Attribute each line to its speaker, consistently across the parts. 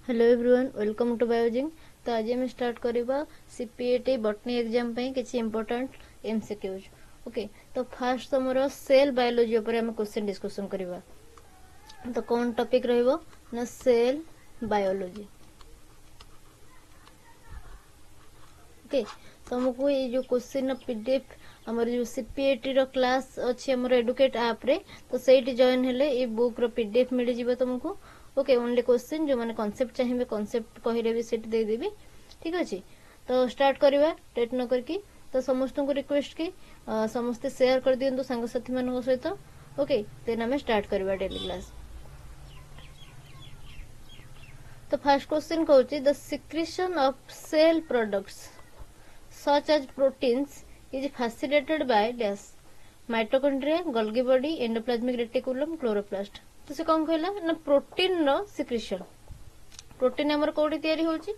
Speaker 1: Hello everyone welcome to Biozing. तो आज हम स्टार्ट करबा सीपीएटी बॉटनी एग्जाम पई किछि इंपोर्टेंट एमसीक्यूज। ओके, तो फर्स्ट हमरो सेल बायोलॉजी ऊपर हम क्वेश्चन डिस्कशन करबा। तो कौन टॉपिक रहइबो ना सेल बायोलॉजी। ओके, तो हमको ये जो क्वेश्चन पीडीएफ हमर जो सीपीएटी रो क्लास अछि हमर एडुकेट ऐप रे, तो सेठी जॉइन हेले ए बुक रो पीडीएफ मिल जिवो तुमको। ओके, ओनली क्वेश्चन जो माने कांसेप्ट चाहिए कांसेप्ट कहिले भी सेट दे देबी। ठीक अछि, तो स्टार्ट करबा लेट न करके। तो समस्त को रिक्वेस्ट की समस्त शेयर कर दियंतु संग साथी मानक सहित। ओके, देन हमें स्टार्ट करबा डेली क्लास। तो फर्स्ट क्वेश्चन कहउची the secretion of cell products such as proteins is facilitated by dash mitochondria, Golgi body, endoplasmic reticulum, chloroplast। तो से कौन कहला ना प्रोटीन रो सिक्रीशन। प्रोटीन हमर कोडी तयारी होची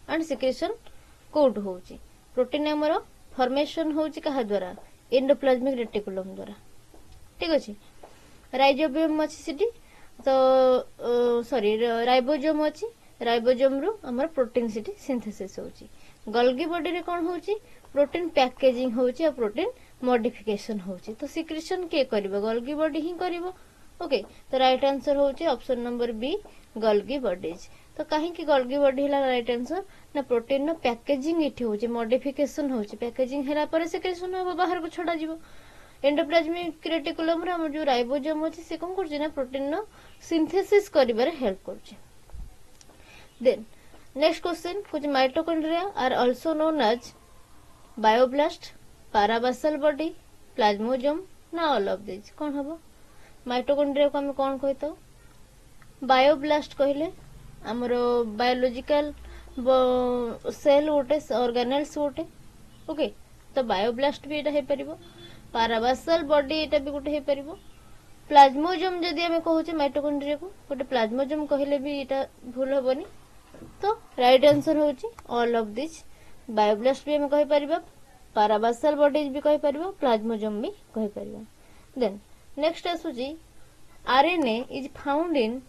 Speaker 1: एंड सिक्रीशन कोड होची। प्रोटीन हमर फॉर्मेशन होची कहा द्वारा एंडोप्लाज्मिक रेटिकुलम द्वारा। ठीक अछि, राइजोबियम अछि सिटी तो सॉरी राइबोसोम अछि, राइबोसोम रो हमर प्रोटीन सिटी सिंथेसिस होची। गल्गी बॉडी रे कौन होची प्रोटीन पैकेजिंग होची और प्रोटीन मॉडिफिकेशन होची। तो सिक्रीशन के करिवो गल्गी बॉडी ही करिवो। ओके, तो राइट आंसर होची ऑप्शन नंबर बी गल्गी बॉडीज। तो कहीं की गल्गी बॉडी हला राइट आंसर ना प्रोटीन नो पैकेजिंग इठी होची मॉडिफिकेशन होची। पैकेजिंग हेला पर सिक्रीशन हो बाहर को छडा जिवो। एंडोप्लाज्मिक रेटिकुलम रे हम जो राइबोसोम होची से कोन करची ना प्रोटीन नो सिंथेसिस करिबारे हेल्प करची। देन नेक्स्ट क्वेश्चन कुछ mitochondria are also known as bioblast, parabasal body, plasmosome ना ऑल ऑफ दिस कौन हबो। माइटोकॉन्ड्रिया को हम कौन कहतो बायोब्लास्ट कहले हमरो बायोलॉजिकल सेल गोटे ऑर्गेनेल्स गोटे। ओके, तो बायोब्लास्ट भी एटा हे परिबो। पाराबासल बॉडी एटा भी गोटे हे परिबो। प्लाज्मोसोम जदी हम कहूचे माइटोकॉन्ड्रिया को गोटे प्लाज्मोसोम कहले भी एटा भूल हबनी। तो राइट आंसर होची ऑल ऑफ दिस। बायोब्लास्ट भी हम कहि परिबा, पाराबासल बॉडीज भी कहि परिबा, प्लाज्मोसोम भी कहि परिबा। देन नेक्स्ट आसुची RNA is found in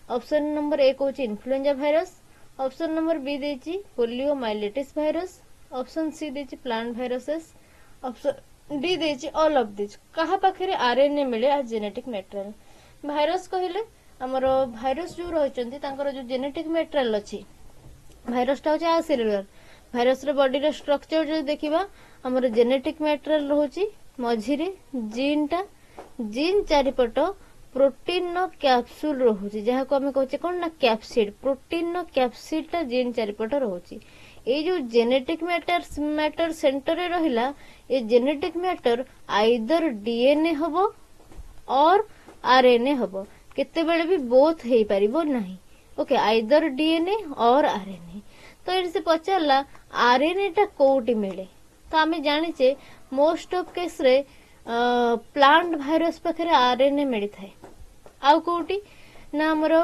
Speaker 1: option number A होची influenza virus, option number B देची पोलियोमाइलिटिस वायरस, ऑप्शन सी देची प्लांट वायरसेस, ऑप्शन डी देची ऑल ऑफ दिस। कहा पाखरे आरएनए मिले आ जेनेटिक मैटेरियल। वायरस कहले हमर भाइरस जो रहचंती तांकर जो जेनेटिक मैटेरियल अछि भाइरस ता होचे सेलुलर। भाइरस रे बॉडी रे स्ट्रक्चर जो देखिबा हमर जेनेटिक मैटेरियल रहउची मझिरे जीन ता जीन चारिपट प्रोटीन नो कैप्सूल रहउची जहा को हम कहउचे कोन ना कैप्सिड। प्रोटीन नो कैप्सिड ता जीन चारिपट रहउची। ए जो जेनेटिक मैटर सेंटर रे रहिला a genetic matter either DNA हबो और आरएनए हबो। केते बेले भी बोथ हे परिबो नहीं। ओके, आइदर डीएनए और आरएनए। तो एट से पचारला आरएनए टा कोटी मिले। तो आमे जानि छे मोस्ट ऑफ केस रे प्लांट वायरस पाखरे आरएनए मिली थाए। आउ कोटी ना हमरो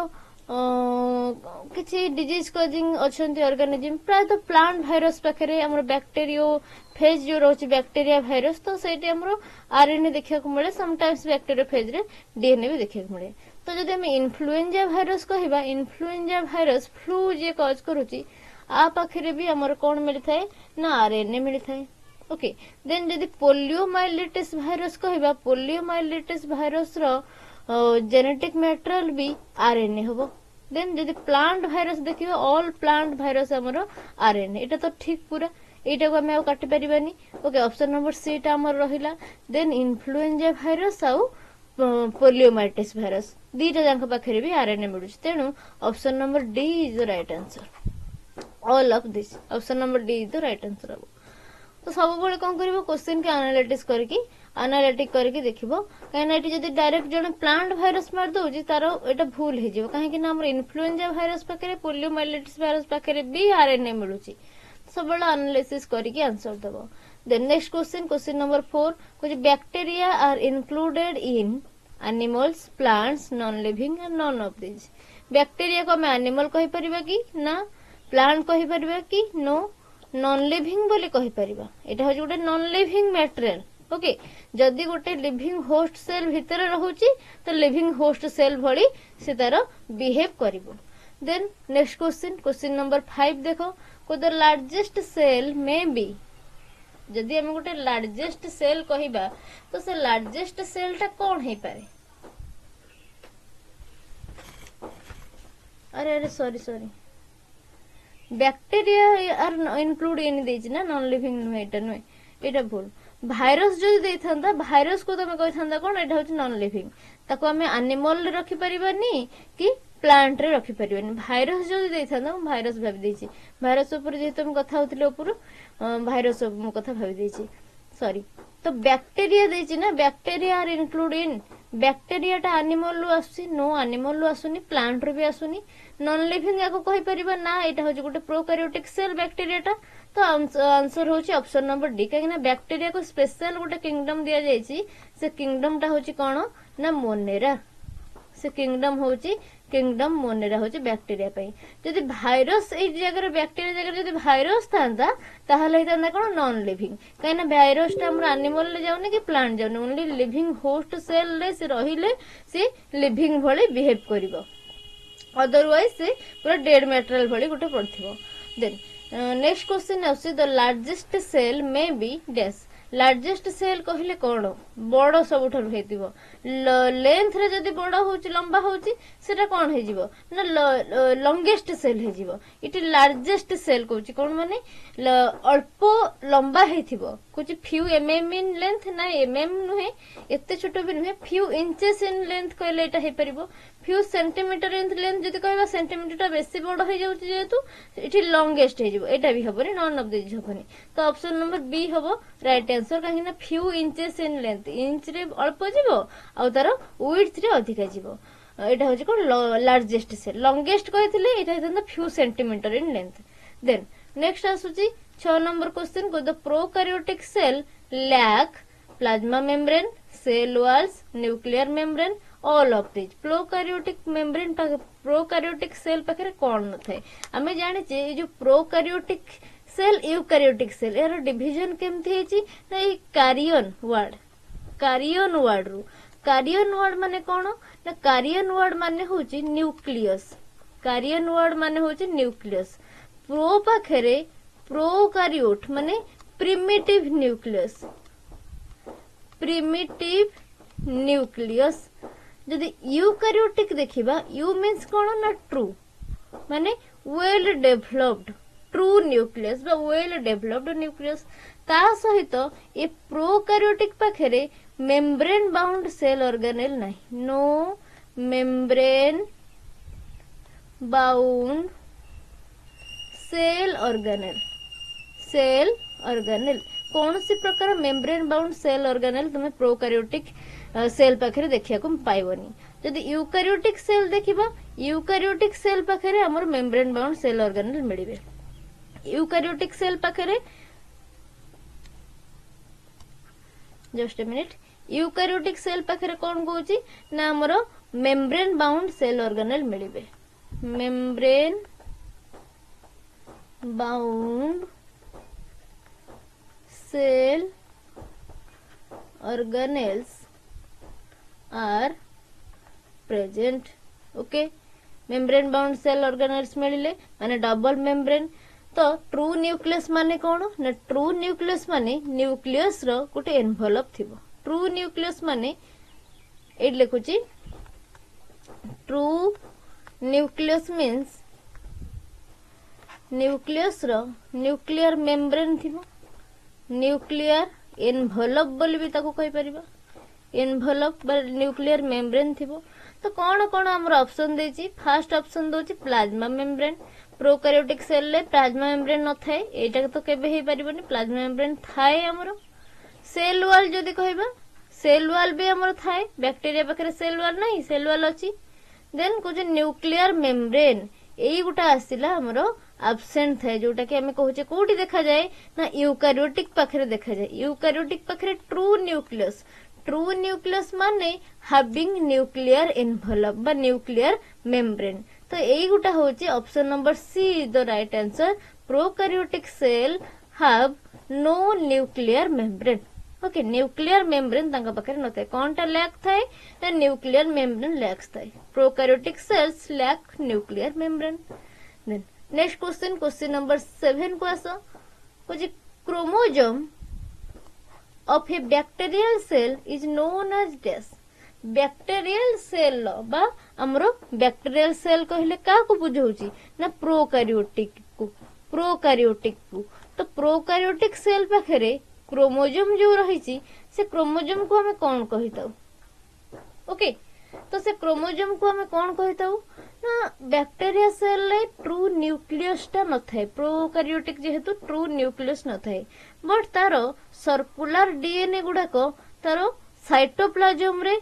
Speaker 1: किछि डिजीज कॉजिंग अछंती ऑर्गेनिज्म प्राय तो प्लांट वायरस पाखरे हमरो बैक्टीरियो फेज जो रोची बैक्टीरिया वायरस तो सेठी हमरो आरएनए देखिया को मिले। समटाइम्स बैक्टीरिया फेज रे डीएनए भी देखिया को मिले। तो जदि हम इन्फ्लुएंजा वायरस कहबा इन्फ्लुएंजा वायरस फ्लू जे कॉज करूची आ पाखरे भी हमर कोन मिली थाए ना आरएनए मिली थाए। ओके, देन जदि पोलियोमाइलिटिस वायरस कहबा पोलियोमाइलिटिस वायरस रो जेनेटिक मैटेरियल भी आरएनए होबो। देन जदि प्लांट वायरस देखिबा ऑल प्लांट वायरस हमरो आरएनए। एटा तो ठीक पूरा एटा को हम काटि परिबानी। ओके, ऑप्शन नंबर सी टा हमर रहिला। देन इन्फ्लुएंजा वायरस आउ पोलियोमाइलिटिस वायरस दीटा जांक पाखरे भी आरएनए मिलुछ। तेनु option number D is the right answer. All of this option number D is the right answer हबो। तो सब बळे कोन करिवो क्वेश्चन के एनालिटिक करके देखिबो। काहे ना एटी जदी डायरेक्ट जने प्लांट वायरस मार दोजी तारो एटा भूल हे जिवो। काहे कि ना हमर इन्फ्लुएंजा वायरस पाखरे पोलियोमाइलिटिस वायरस पाखरे भी आरएनए मिलुची। सब बळे एनालिसिस करके आंसर दबो। देन नेक्स्ट क्वेश्चन नंबर 4 कुछ bacteria are included in animals, plants, non living and none of this. Bacteria को हम एनिमल कहि परिबा कि ना, प्लांट कहि परिबा कि नो, नॉन लिविंग बोली कहि परिबा। एटा हो Jote non living material. Okay, जदि गोटे लिविंग होस्ट सेल भितर रहउची तो लिविंग होस्ट सेल भली से तार बिहेव करिवो। देन नेक्स्ट क्वेश्चन नंबर 5 देखो को the largest cell may be जदि आम गोटे लार्जेस्ट सेल कहबा तो से लार्जेस्ट सेलटा कौन है पारे अरे अरे सॉरी बैक्टेरिया आर इनक्लूड इन देछि ना नॉन लिविंग नुहे एटा भूल भाइरस जो देइथांदा भाइरस को तमे कहिथांदा कोन एटा होछि नॉन लिविंग ताको हमें एनिमल रे रखि परिबानी कि प्लांट रे रखि परिबानी भाइरस जो देइथांदा हम भाइरस भाबी देछि भाइरस ऊपर जेतु हम कथा होतिले ऊपर भाइरस मु कथा भाबी देछि सॉरी तो बैक्टेरिया देछि ना bacteria are include in bacteria टा एनिमल रु आसुनी नो एनिमल रु आसुनी प्लांट रे भी आसुनी नॉन लिविंग याको कहि परिबा ना एटा होछि गोटे प्रोकैरियोटिक सेल बैक्टेरिया टा तो आंसर होछि ऑप्शन नंबर डी काहे ना बैक्टेरिया को स्पेशल गोटे किंगडम दिया जायछि से किंगडम टा होछि कोन ना मोनेरा से किंगडम होछि किंगडम मोनेरा होछि बैक्टेरिया पई जदि भाइरस ए जगह बैक्टेरिया जगह जदि भाइरस थांदा ताहले हितांदा कोन नॉन लिविंग काहे ना भाइरस टा हमर एनिमल ले जाउनी कि प्लांट जाउनी ओनली लिविंग होस्ट सेल ले से रहिले से लिविंग भली बिहेव करिवो अदरवाइज से पूरा डेड मटेरियल भली गोटे पड़थिवो देन नेक्स्ट क्वेश्चन आउसी the largest cell may be dash largest cell कहले कोन बड़ सबुठारु हेतिबो लेंथ रे जदी बड़ होची लंबा होची सेटा कोन हे जिवो ना लॉन्गेस्ट सेल हे जिवो इटी लार्जेस्ट सेल कोची कोन माने अल्प लंबा हेतिबो कुछ फ्यू एमएम इन लेंथ ना एमएम नुहे एते छोटो भी नुहे फ्यू इंचेस इन लेंथ कहले एटा हे परिबो फ्यू सेंटीमीटर इन लेंथ जदी कहबा सेंटीमीटर टा बेसी बड़ हे जाउची जेतु इटी लॉन्गेस्ट हे जिवो एटा भी हबनी नॉन ऑफ दिस हबनी तो ऑप्शन नंबर बी हबो राइट आंसर काहे ना few inches in length inch रे अल्प जिवो आ तार विड्थ रे अधिका जिवो एटा होची कोन लार्जेस्ट सेल लॉन्गेस्ट कहिथिले एटा हितन few centimeter in length then next आसुची 6 नंबर क्वेश्चन को the prokaryotic cell lack plasma membrane cell walls nuclear membrane all of this prokaryotic membrane prokaryotic cell पाखरे कोन न थाए हमें जाने जे जो प्रोकैरियोटिक सेल यूकैरियोटिक सेल यार डिवीजन केमथि हेची ना ई कार्यन वर्ड रु कार्यन वर्ड माने कोन ना कार्यन वर्ड माने होची न्यूक्लियस कार्यन वर्ड माने होची न्यूक्लियस प्रो पाखरे प्रोकैरियोट माने प्रिमिटिव न्यूक्लियस जदि यूकैरियोटिक देखिबा यू मीन्स कोन ना ट्रू माने वेल डेवलप्ड ट्रू न्यूक्लियस बा वेल डेवलप्ड न्यूक्लियस ता सहित ए प्रोकैरियोटिक पाखरे मेम्ब्रेन बाउंड सेल ऑर्गेनेल नाही no membrane bound cell organelle कौन सी प्रकार मेम्ब्रेन बाउंड सेल ऑर्गेनेल तुम्हें प्रोकैरियोटिक सेल पाखरे देखिया को पाइबनी जदि यूकैरियोटिक सेल देखिबा यूकैरियोटिक सेल पाखरे हमर membrane bound cell organelle मिलिबे eukaryotic cell पाखरे just a minute eukaryotic cell पाखरे कोन कहूची ना हमर मेम्ब्रेन बाउंड सेल ऑर्गेनेल मिलिबे membrane bound cell organelles are present okay membrane bound cell organelles मिलिले माने डबल मेम्ब्रेन तो ट्रू न्यूक्लियस माने कोन ना ट्रू न्यूक्लियस माने न्यूक्लियस रो गोटे एनवेलप थिबो ट्रू न्यूक्लियस माने ए लिखुची ट्रू न्यूक्लियस मीन्स न्यूक्लियस रो न्यूक्लियर मेम्ब्रेन थिबो न्यूक्लियर एनवेलप बोली भी ताको कहि परिबा एनवेलप बा न्यूक्लियर मेम्ब्रेन थिबो तो कौन कौन हमर ऑप्शन देछि फर्स्ट ऑप्शन दोछि प्लाज्मा मेम्ब्रेन प्रोकैरियोटिक सेल ले प्लाज्मा मेम्ब्रेन न थाए एटा तो केबे हे परिबनी प्लाज्मा मेम्ब्रेन थाए हमर सेल वॉल जदी कहबा सेल वॉल भी हमर थाए बैक्टीरिया पाखरे सेल वॉल नहीं सेल वॉल अछि देन कुछ न्यूक्लियर मेम्ब्रेन एई गुटा आसिला हमर एब्सेंट थाए जोटा कि हमें कहूचे कोठी देखा जाए ना यूकैरियोटिक पाखरे देखा जाए यूकैरियोटिक पाखरे ट्रू न्यूक्लियस माने हैविंग न्यूक्लियर एनवेलप बा न्यूक्लियर मेम्ब्रेन तो एई गुटा होची option number C is the right answer prokaryotic cell have no nuclear membrane okay nuclear membrane तांका पाखरे न थाए कोनटा लैक थाए ना न्यूक्लियर मेम्ब्रेन लैक्स थाए prokaryotic cells lack nuclear membrane then next question number 7 को आसो कुछ chromosome of a bacterial cell is known as dash bacterial cell बा हमरो bacterial cell कहले का को बुझौची ना प्रोकैरियोटिक को तो प्रोकैरियोटिक सेल पाखरे क्रोमोसोम जो रही से क्रोमोसोम को हमें कौन कहिताऊ ओके तो से क्रोमोसोम को हमें कौन कहिताऊ ना बैक्टेरिया सेल रे ट्रू न्यूक्लियस टा न थाए प्रोकैरियोटिक जेहेतु ट्रू न्यूक्लियस न थाए बट तारो सर्कुलर डीएनए गुडा को तारो साइटोप्लाज्म रे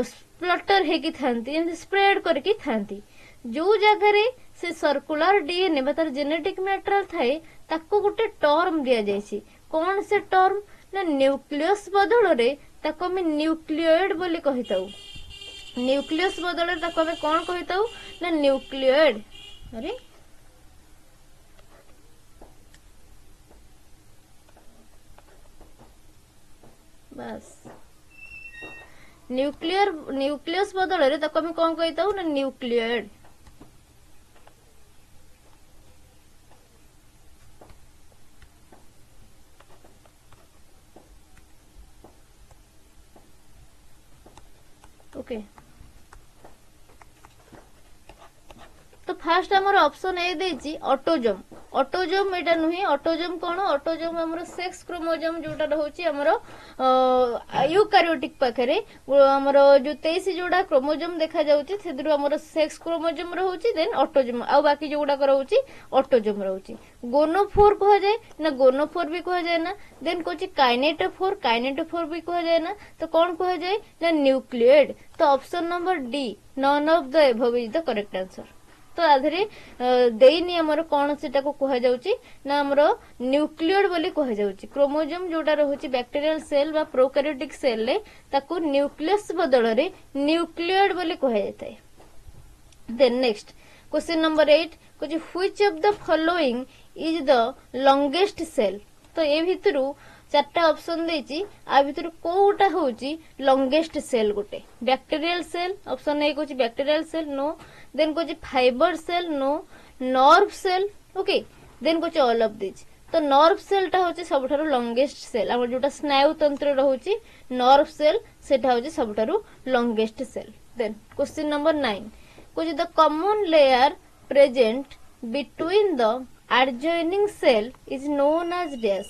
Speaker 1: स्प्लटर हेकी थांती स्प्रेड करके थांती जो जगह रे से सर्कुलर डीएनए बा तार जेनेटिक मैटेरियल थाए ताको गुटे टर्म दिया जायछि कौन से टर्म ना न्यूक्लियस बदल रे ताको हम न्यूक्लियोइड बोली कहिताऊ न्यूक्लियस बदल रे ताको हम कौन कहिताऊ ना न्यूक्लियोइड अरे बस न्यूक्लियस बदल रे ताको हम कौन कहिताऊ ना न्यूक्लियोइड ओके तो फास्ट हमर ऑप्शन ए देछि ऑटोजोम एटा नुही ऑटोजोम कोन ऑटोजोम हमर सेक्स क्रोमोसोम जोटा रहउछि हमर यूकैरियोटिक पाखरे हमर जो 23 जोडा क्रोमोसोम देखा जाउछि सेदरु हमर सेक्स क्रोमोसोम रहउछि देन ऑटोजोम आ बाकी जोडा रहउछि ऑटोजोम रहउछि गोनोफोर कह जाय ना गोनोफोर भी कह जाय ना देन कोछि काइनेटोफोर भी कह जाय ना तो कोन कह जाय ना न्यूक्लियोइड तो option number D none of the above is the correct answer तो आधरे देइनी हमर कोन सेटा को कह जाउची ना हमर न्यूक्लियोइड बोली कह जाउची क्रोमोसोम जोटा रहउची बैक्टीरियल सेल बा प्रोकैरियोटिक सेल ले ताको न्यूक्लियस बदल रे न्यूक्लियोइड बोली कह जायताय देन नेक्स्ट क्वेश्चन नंबर 8 कुछ which of the following is the longest cell तो ए भितरु चारटा ऑप्शन देछि आ भितर कोउटा होउची लॉन्गेस्ट सेल गोटे बैक्टीरियल सेल ऑप्शन ए कोछि बैक्टीरियल सेल नो देन कोछि fibre cell no nerve cell okay then कोछि ऑल ऑफ दिस तो नर्व सेल टा होछि सबठारु लॉन्गेस्ट सेल हमर जोटा स्नायु तंत्र रहउची नर्व सेल सेटा होछि सबठारु longest cell then question number 9 कोछि the common layer present between the adjoining cell is known as dash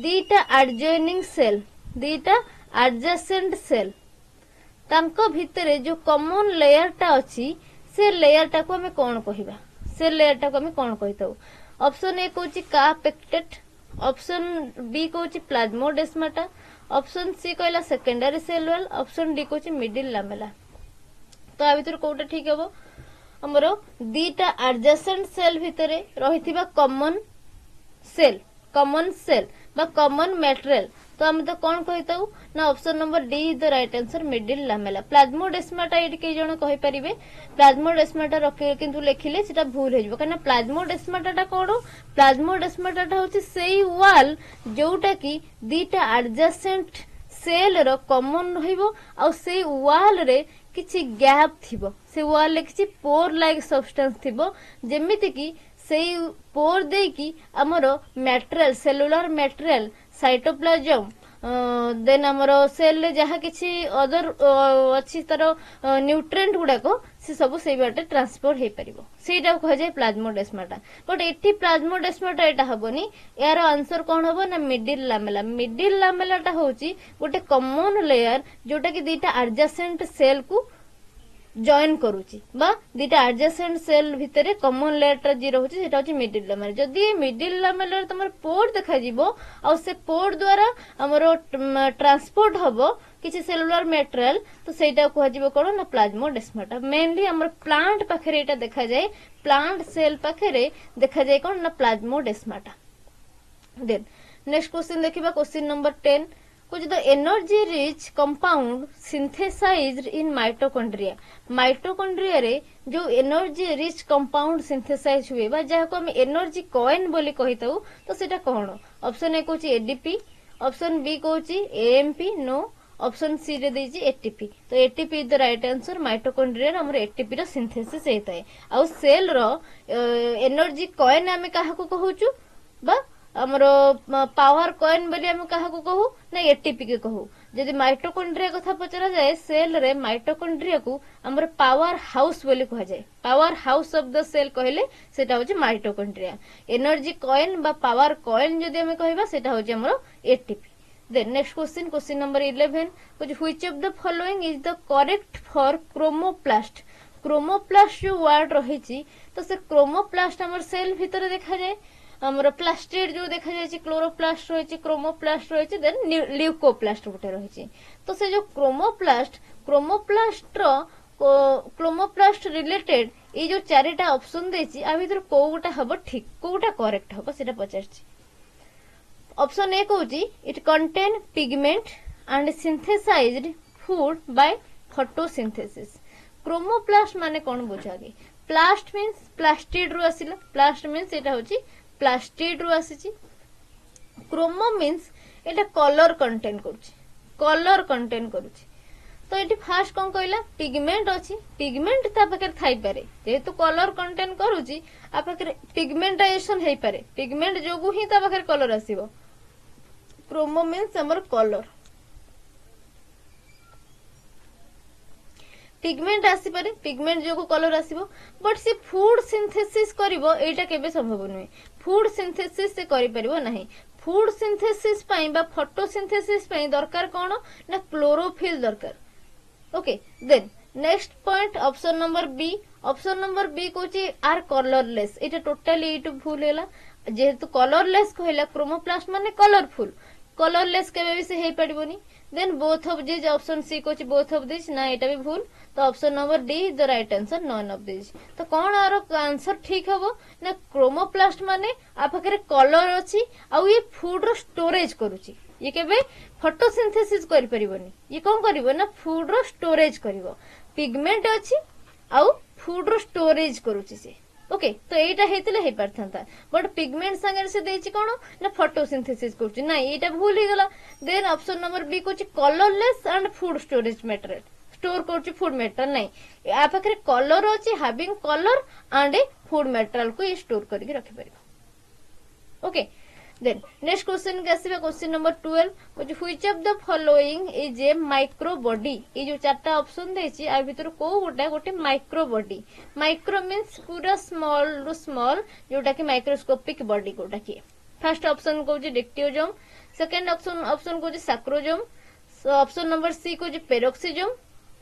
Speaker 1: दीटा adjoining cell दीटा adjacent cell तांको भितरे जो कॉमन लेयर टा अछि से लेयर टा को हमें कोन कहिबा से लेयर टा को हमें कोन कहिताऊ ऑप्शन ए कहउची कापेक्टेट ऑप्शन बी कहउची प्लाज्मोडेस्माटा ऑप्शन सी कहला secondary cell wall option D कहउची मिडिल लामेला तो आ भितर कोटा ठीक हेबो हमरो दीटा एडजेसेंट सेल भितरे रहिथिबा कॉमन सेल बा कॉमन मटेरियल तो हम तो कोन कहिताऊ ना option number D is the right answer middle lamella plasmodesmata eighty के जण कहि परिबे प्लाज्मोडेस्माटा रखे किंतु लेखिले सेटा भूल हेजबो कारण प्लाज्मोडेस्माटा कोन प्लाज्मोडेस्माटा होछि सेई वॉल जोटा की दीटा एडजेसेंट सेल रो कॉमन रहिबो आ सेई वॉल रे किछि गैप थिबो से वॉल रे किछि पोर लाइक सब्सटेंस थिबो जेमिति की सेई पोर देई की हमरो material cellular material cytoplasm then हमरो सेल रे जहा किछि अदर अछि तर न्यूट्रिएंट गुडा को से सब सेई बाटे ट्रांसपोर्ट हे परिबो सेटा कह जाय प्लाज्मोडेस्माटा बट एठी प्लाज्मोडेस्माटा एटा हबोनी यार आंसर कोन हबो ना मिडिल लामेलाटा होची गोटे कॉमन लेयर जोटा कि दीटा एडजेसेंट सेल को जॉइन करूची बा दीटा एडजेसेंट सेल भितरे कॉमन लेयर टा जी रहउची सेटा होची मिडिल लामेला जदी मिडिल लामेला तमर पोर देखा जिवो आ से पोर द्वारा हमरो ट्रांसपोर्ट हबो किछि सेलुलर मटेरियल तो सेटा कह जिवो कोन ना प्लाज्मोडेस्माटा मेनली हमर प्लांट पाखरे एटा देखा जाय प्लांट सेल पाखरे देखा जाय कोन ना प्लाज्मोडेस्माटा देन नेक्स्ट क्वेश्चन देखिबा क्वेश्चन नंबर 10 कुछ the energy rich compound synthesized in mitochondria रे जो एनर्जी रिच कंपाउंड सिंथेसाइज हुए बा जहा को हम एनर्जी कॉइन बोली कहिताऊ तो सेटा कोन ऑप्शन ए कोची एडीपी ऑप्शन बी कहूची एएमपी नो, ऑप्शन सी रे देजी एटीपी। तो ATP is the right answer. Mitochondria हमर एटीपी रो सिंथेसिस हेताए। आ सेल रो एनर्जी कॉइन आमे काहाको कहूचु बा हमर पावर कॉइन बोली आमे काहाको कहू ना एटीपी के कहू। जदि माइटोकॉन्ड्रिया कथा पचरा जाए सेल रे माइटोकॉन्ड्रिया को हमर पावर हाउस बोली कहा जाए। Power house of the cell कहले सेटा होची माइटोकॉन्ड्रिया। एनर्जी कॉइन बा पावर कॉइन जदि आमे कहबा सेटा होची हमर ATP. Then next question number 11 which of the following is the correct for chromoplast। chromoplast जो वर्ड रही तो से chromoplast हमर सेल भीतर देखा जाए। हमर प्लास्टिड जो देखा जाए क्लोरोप्लास्ट रही क्रोमोप्लास्ट रही देन ल्यूकोप्लास्ट गोटे रही। तो से जो क्रोमोप्लास्ट रिलेटेड ये जो चारिटा ऑप्शन देछि आ भीतर को गोटा हबो ठीक को गोटा करेक्ट हबो सेटा पचारछि। ऑप्शन ए कहूची it contain pigment and synthesised food by photosynthesis. Chromoplast माने कोन बुझागे? प्लास्ट मींस प्लास्टिड रु आसिला। प्लास्ट मींस एटा होची प्लास्टिड रु आसीची। क्रोमो मींस एटा कलर कंटेन करूची, कलर कंटेन करूची। तो एटी फास्ट कोन कहला पिगमेंट अछि। पिगमेंट ता पाकर थाई पारे जेहेतु कलर कंटेन करूची आ पाकर पिगमेंटाइजेशन हेई पारे। पिगमेंट जोगु ही ता पाकर कलर आसीबो। क्रोमो मीन्स हमर कलर। पिगमेंट आसी पारे पिगमेंट जो कलर आसीबो बट से फूड सिंथेसिस करिवो एटा केबे संभव नुहे। फूड सिंथेसिस से करि परिबो नाही। फूड सिंथेसिस पई बा फोटोसिंथेसिस पई दरकार कोन ना क्लोरोफिल दरकार। Okay then next point option number B. Option number B कोची आर कलरलेस। एटा टोटली इटु भूल हैला जेहेतु कलरलेस कहला क्रोमोप्लास्ट माने कलरफुल। कलरलेस केबे भी से हेई पड़िबोनी। Then both of this option C कोची बोथ ऑफ दिस ना एटा भी भूल। तो option number D is the right answer none of this. तो कोन आरो आंसर ठीक हबो ना क्रोमोप्लास्ट माने आ पाखरे कलर अछि आ ये फूड रो स्टोरेज करूची। ये केबे फोटोसिंथेसिस करि परिबोनी। ये कोन करिवो ना फूड रो स्टोरेज करिवो। पिगमेंट अछि आ फूड रो स्टोरेज करूची से। ओके तो एटा हेतले हे परथंता बट पिगमेंट संगे से देछि कोन ना फोटोसिंथेसिस करछि ना एटा भूल ही गला। देन ऑप्शन नंबर बी कोछि colourless and food storage material. Store करछि फूड मटेरियल नहीं आ पाखरे कलर अछि having colour and food material को स्टोर करके रखि परिबो। ओके देन नेक्स्ट क्वेश्चन के आसीबा क्वेश्चन नंबर 12 कोछि which of the following is a micro body. ये जो चारटा ऑप्शन देछि आ भीतर को गोटे माइक्रो बॉडी। माइक्रो मींस पूरा स्मॉल टू स्मॉल जोटा कि माइक्रोस्कोपिक बॉडी कोटा कि। फर्स्ट ऑप्शन कोछि डिक्टियोजोम। सेकंड ऑप्शन कोछि सैक्रोजोम। ऑप्शन नंबर सी कोछि पेरोक्सिजोम।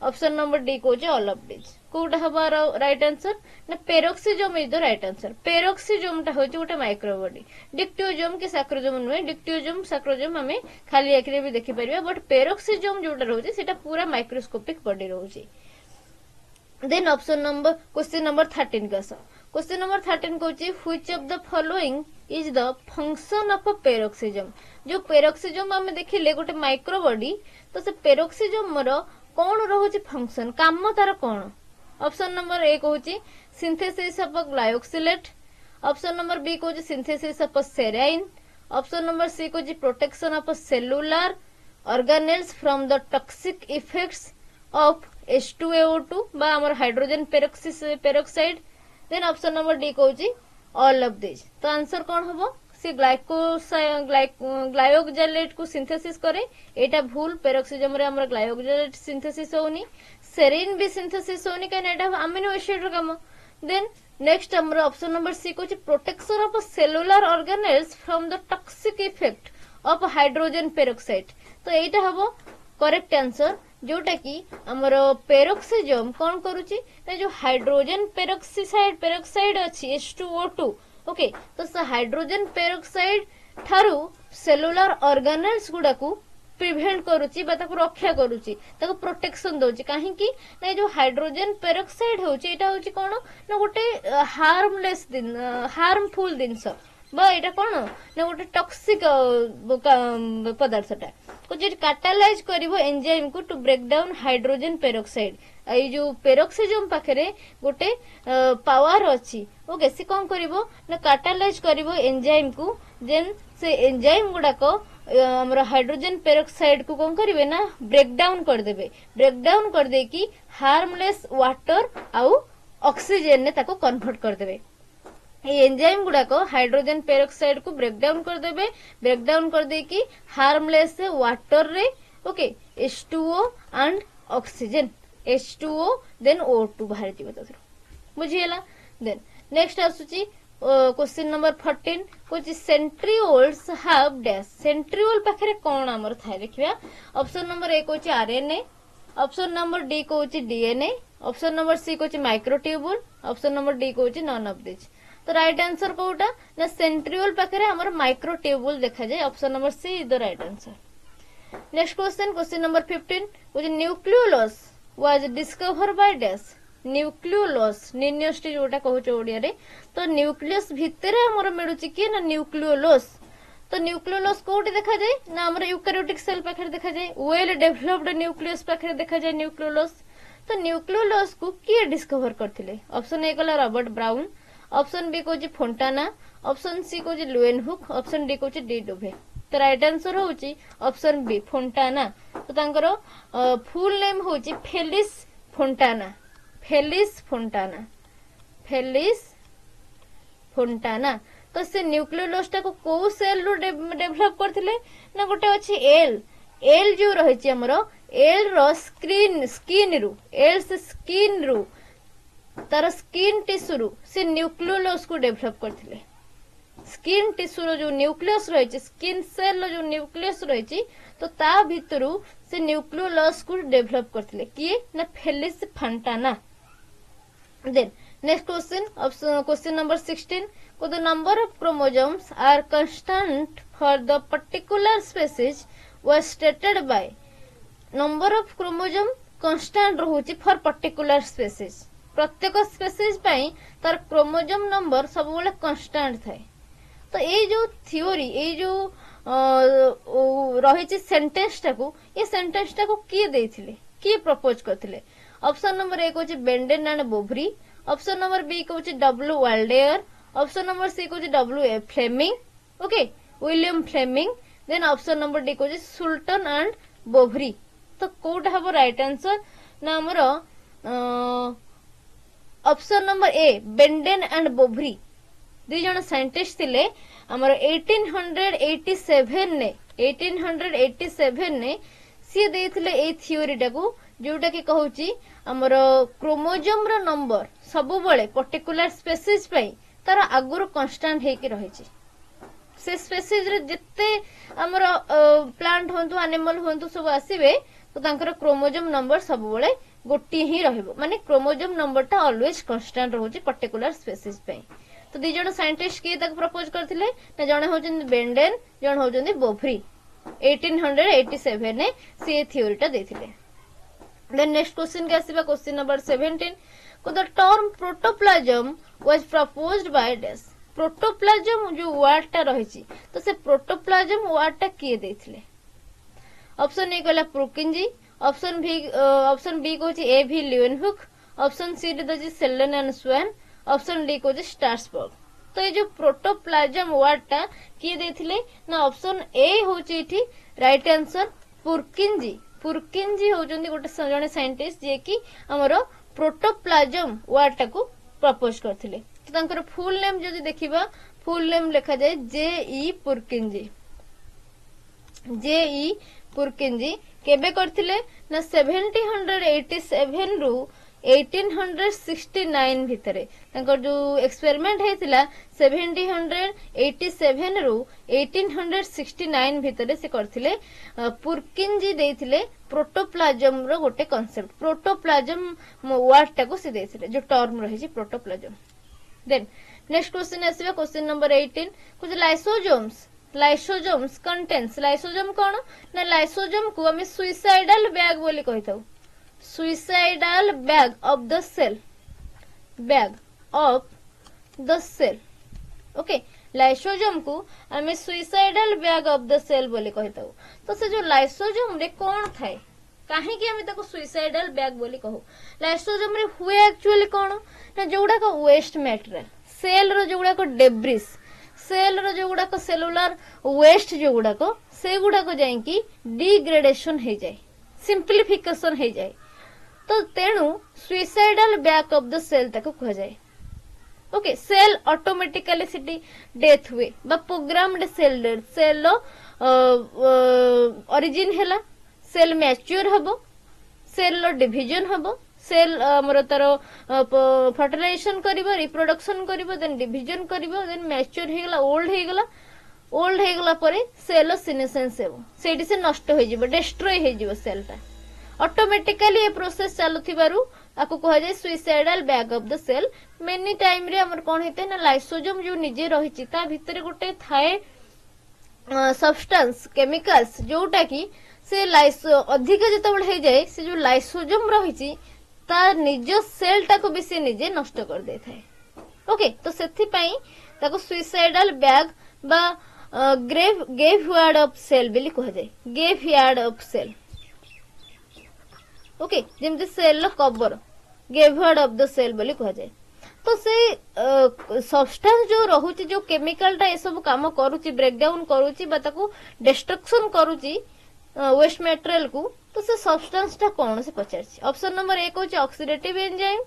Speaker 1: ऑप्शन नंबर डी कोछि ऑल ऑफ दिस। कोटा हबा राइट आंसर ना peroxisome is the right answer. Peroxisome टा होछि गोटे माइक्रो बॉडी। डिक्टियोजोम के सैक्रोजोम नुहे। डिक्टियोजोम सैक्रोजोम हमें खाली आखिरे भी देखि परिबा बट पेरोक्सिजोम जोटा रहउछि सेटा पूरा माइक्रोस्कोपिक बॉडी रहउछि। Then option number question number 13 का क्वेश्चन नंबर 13 कोछि which of the following is the function of a peroxisome. जो पेरोक्सिजोम हमें देखिले गोटे माइक्रो बॉडी तो से पेरोक्सिजोम रो कोन रहउछि फंक्शन काम तार कोन। ऑप्शन नंबर ए कहूची synthesis of glyoxylate. Option number B कहूची synthesis of serine. Option number C कहूची protection of cellular organelles from the toxic effects of H2AO2 बा हमर hydrogen peroxide. Then option number D कहूची all of this. तो answer कोन हबो से ग्लायोक्सिलेट को सिंथेसिस करे एटा भूल। पेरोक्सिजम रे हमर ग्लायोक्सिलेट सिंथेसिस होनी। सेरिन भी सिंथेसिस होनी काने एटा अमीनो एसिड रो काम। देन नेक्स्ट हमर ऑप्शन नंबर सी को protection of cellular organelles from the toxic effect of hydrogen peroxide. तो एटा हबो करेक्ट आंसर जोटा कि हमर पेरोक्सिजम कोन करूची ना जो हाइड्रोजन पेरोक्साइड अछि H2O2। ओके तो से हाइड्रोजन पेरोक्साइड ठारू सेलुलर ऑर्गेनेल्स गुडा को प्रिवेंट करूची बा ताको रक्षा करूची ताको प्रोटेक्शन दोची काहे कि नै जो हाइड्रोजन पेरोक्साइड होची एटा होची कोन ना गोटे हार्मफुल दिनस बा एटा कोन ना गोटे टॉक्सिक पदार्थटा को जे कैटालाइज करिवो एंजाइम को to break down hydrogen peroxide. ए जो पेरोक्सिजम पाखरे गोटे पावर अछि। ओके से कोन करिवो ना कैटालाइज करिवो एंजाइम को जेन से एंजाइम गुडा को हमर हाइड्रोजन पेरोक्साइड को कौन करेंगे ना ब्रेक डाउन करदेवे ब्रेक डाउन कर दे कि हार्मलेस वाटर आउ ऑक्सीजन ने ताको कन्वर्ट करदेवे ये एंजाइम गुड़ाक हाइड्रोजन पेरोक्साइड को ब्रेक डाउन करदेवे ब्रेक डाउन कर दे कि हार्मलेस वाटर रे okay H2O and oxygen H2O then O2 बाहर जीव तो बुझीगला देन नेक्स्ट आसुची क्वेश्चन नंबर 14 कुछ सेंट्रिओल्स हैव डैश सेंट्रिओल पाखरे कोन हमर थाय देखिबा ऑप्शन नंबर ए कोची आरएनए ऑप्शन नंबर डी कोची डीएनए ऑप्शन नंबर सी कोची माइक्रोट्यूब्यूल ऑप्शन नंबर डी कोची नन ऑफ दिस तो राइट आंसर कोटा ना सेंट्रिओल पाखरे हमर माइक्रोट्यूब्यूल देखा जाय option number C is the right answer next question number 15 कुछ nucleolus was discover by dash nucleolus निन्योस्टी जोटा कहूछ ओडिया रे तो न्यूक्लियस भितरे हमर मिलुची कि ना न्यूक्लियोलस तो न्यूक्लियोलस कोठी देखा जाय ना हमर यूकैरियोटिक सेल पाखरे देखा जाय वेल डेवलप्ड न्यूक्लियस पाखरे देखा जाय न्यूक्लियोलस तो न्यूक्लियोलस को किए डिस्कवर करथिले ऑप्शन ए कला रॉबर्ट ब्राउन ऑप्शन बी कोची फोंटाना ऑप्शन सी कोची लुएनहुक ऑप्शन डी कोची डी डोभे तो राइट आंसर होची ऑप्शन बी फोंटाना तो तांकर फुल नेम होची Felice Fontana Felice Fontana Felice Fontana तो से न्यूक्लियोलस टा को सेल रो डेवलप करथिले ना गोटे अछि एल एल जो रहिछि हमरो एल रो स्किन रू एल से स्किन रू तार स्किन टिश्यू रू से न्यूक्लियोलस को डेवलप करथिले स्किन टिश्यू रो जो न्यूक्लियस रहिछि स्किन सेल रो जो न्यूक्लियस रहिछि तो ता भितरु से न्यूक्लियोलस को डेवलप करथिले किए ना Felice Fontana then next question number 16 the number of chromosomes are constant for the particular species was stated by number of chromosome constant रहुछि for particular species प्रत्येक स्पेसीज पई तार क्रोमोसोम नंबर सब बेले constant थाए तो ए जो थ्योरी ए जो रहिछि सेंटेंस टाको ए सेंटेंस टाको किए देथिले किए प्रपोज करथिले ऑप्शन नंबर ए कोछि Beneden and Boveri option number B कोछि W Waldeyer option number C कोछि W A Flemming okay William Flemming then option number D कोछि सुल्टन एंड बोवरी तो कोटा हबो राइट आंसर ना हमरो option number A Beneden and Boveri दुई जन साइंटिस्ट थिले हमरो 1887 ने सी देथिले ए थ्योरी टाको जोटा कि कहूची हमर क्रोमोसोम रो नंबर सब बळे पर्टिकुलर स्पेसीज पई तार आगुर कांस्टेंट हे कि रहिछि से स्पेसीज रे जत्ते हमर प्लांट होंतु एनिमल होंतु सब आसीबे तो तांकर क्रोमोसोम नंबर सब बळे गोटी ही रहइबो माने क्रोमोसोम नंबर ता ऑलवेज कांस्टेंट रहउछि पर्टिकुलर स्पेसीज पई तो दी जण साइंटिस्ट के तक प्रपोज करथिले ना जणे होचन बेंडेन जण होचन बोवरी 1887 ने से थ्योरीटा देथिले देन नेक्स्ट क्वेश्चन के आसीबा क्वेश्चन नंबर 17 को the term protoplasm was proposed by dash protoplasm जो वर्ड ता रहिछि तो से प्रोटोप्लाज्म वर्ड ता किए देथिले ऑप्शन ए कहला प्रुकिंजी ऑप्शन बी कोछि ए भी Leeuwenhoek option C the Schleiden and Schwann option D कोछि स्टार्सबर्ग तो ये जो प्रोटोप्लाज्म वर्ड ता किए देथिले ना ऑप्शन ए होछि इठी राइट आंसर पुरकिंजी होजंदी गोटे जने साइंटिस्ट जे कि हमरो प्रोटोप्लाज्म वर्ड टा को प्रपोज करथिले तो तांकर फुल नेम जदी देखिबा फुल नेम लिखा जाय जे पुरकिंजी केबे करथिले ना 1787 रु 1869 भितरे तांकर जो एक्सपेरिमेंट हेतिला 1787 रु 1869 भितरे से करथिले पुरकिंजी देथिले प्रोटोप्लाज्म रो गोटे कांसेप्ट प्रोटोप्लाज्म वर्ड टाको से देथिले जो टर्म रही प्रोटोप्लाज्म देन नेक्स्ट क्वेश्चन आसीबा क्वेश्चन नंबर 18 कुछ लाइसोजोम्स कंटेन्स लाइसोजोम कोन ना लाइसोजोम को हम सुइसाइडल बैग बोली कहिताउ suicidal bag of the cell okay lysosome को हमें suicidal bag of the cell बोली कहता हूँ तो से जो लाइसोजोम रे कौन थाए काहे कि हमें ताको सुइसाइडल बैग बोली कहू लाइसोजोम रे हुए एक्चुअली कौन ना जोड़ा को वेस्ट मटेरियल सेल रो जोड़ा को डेब्रिस सेल रो जो गुड़ाक सेलुलर वेस्ट जो गुड़ाक से गुड़ाक जाइकी डिग्रेडेशन हो जाए, सिंप्लिफिकेशन हो जाए। तो तेणु suicidal bag of the cell ताको कह जाए। ओके, सेल ऑटोमेटिकली सिटी डेथ हुए बा प्रोग्राम्ड सेल डेथ। सेल रो ओरिजिन हैला, सेल मैच्योर हबो, सेल रो डिवीजन हबो, सेल हमर तार फर्टिलाइजेशन करिवो, रिप्रोडक्शन करिवो, देन डिवीजन करिवो, देन मैच्योर हे गला, ओल्ड हे गला, ओल्ड हे गला परे सेल सिनेसेंस हेबो, सेठी से नष्ट हो जिवो, डिस्ट्रॉय हो जिवो सेल ता। ऑटोमेटिकली ये प्रोसेस चालुथिबारु आको कह जाय suicidal bag of the cell. Many time रे हमर कोन हेते ना लाइसोजोम जो निजे रहिछि ता भितरे गोटे थाए सब्सटेंस केमिकल्स जोटा कि से अधिक जेतबेले हे जाय से जो लाइसोजोम रहिछि ता निज सेल टाको भी से निजे नष्ट कर दे थाए। ओके, तो सेथि पई ताको सुइसाइडल बैग बा गेव यार्ड ऑफ सेल बिली कह जाय, graveyard of cell. Okay, जेमते सेल रो cover graveyard of the cell बोली कह जाय। तो से सब्सटेंस जो रहुची, जो केमिकल टा ए सब काम करूची, ब्रेक डाउन करूची बा ताको डिस्ट्रक्शन करूची वेस्ट मटेरियल को, तो से सब्सटेंस टा कौन से पचारछि। ऑप्शन नंबर ए कहूची oxidative enzyme,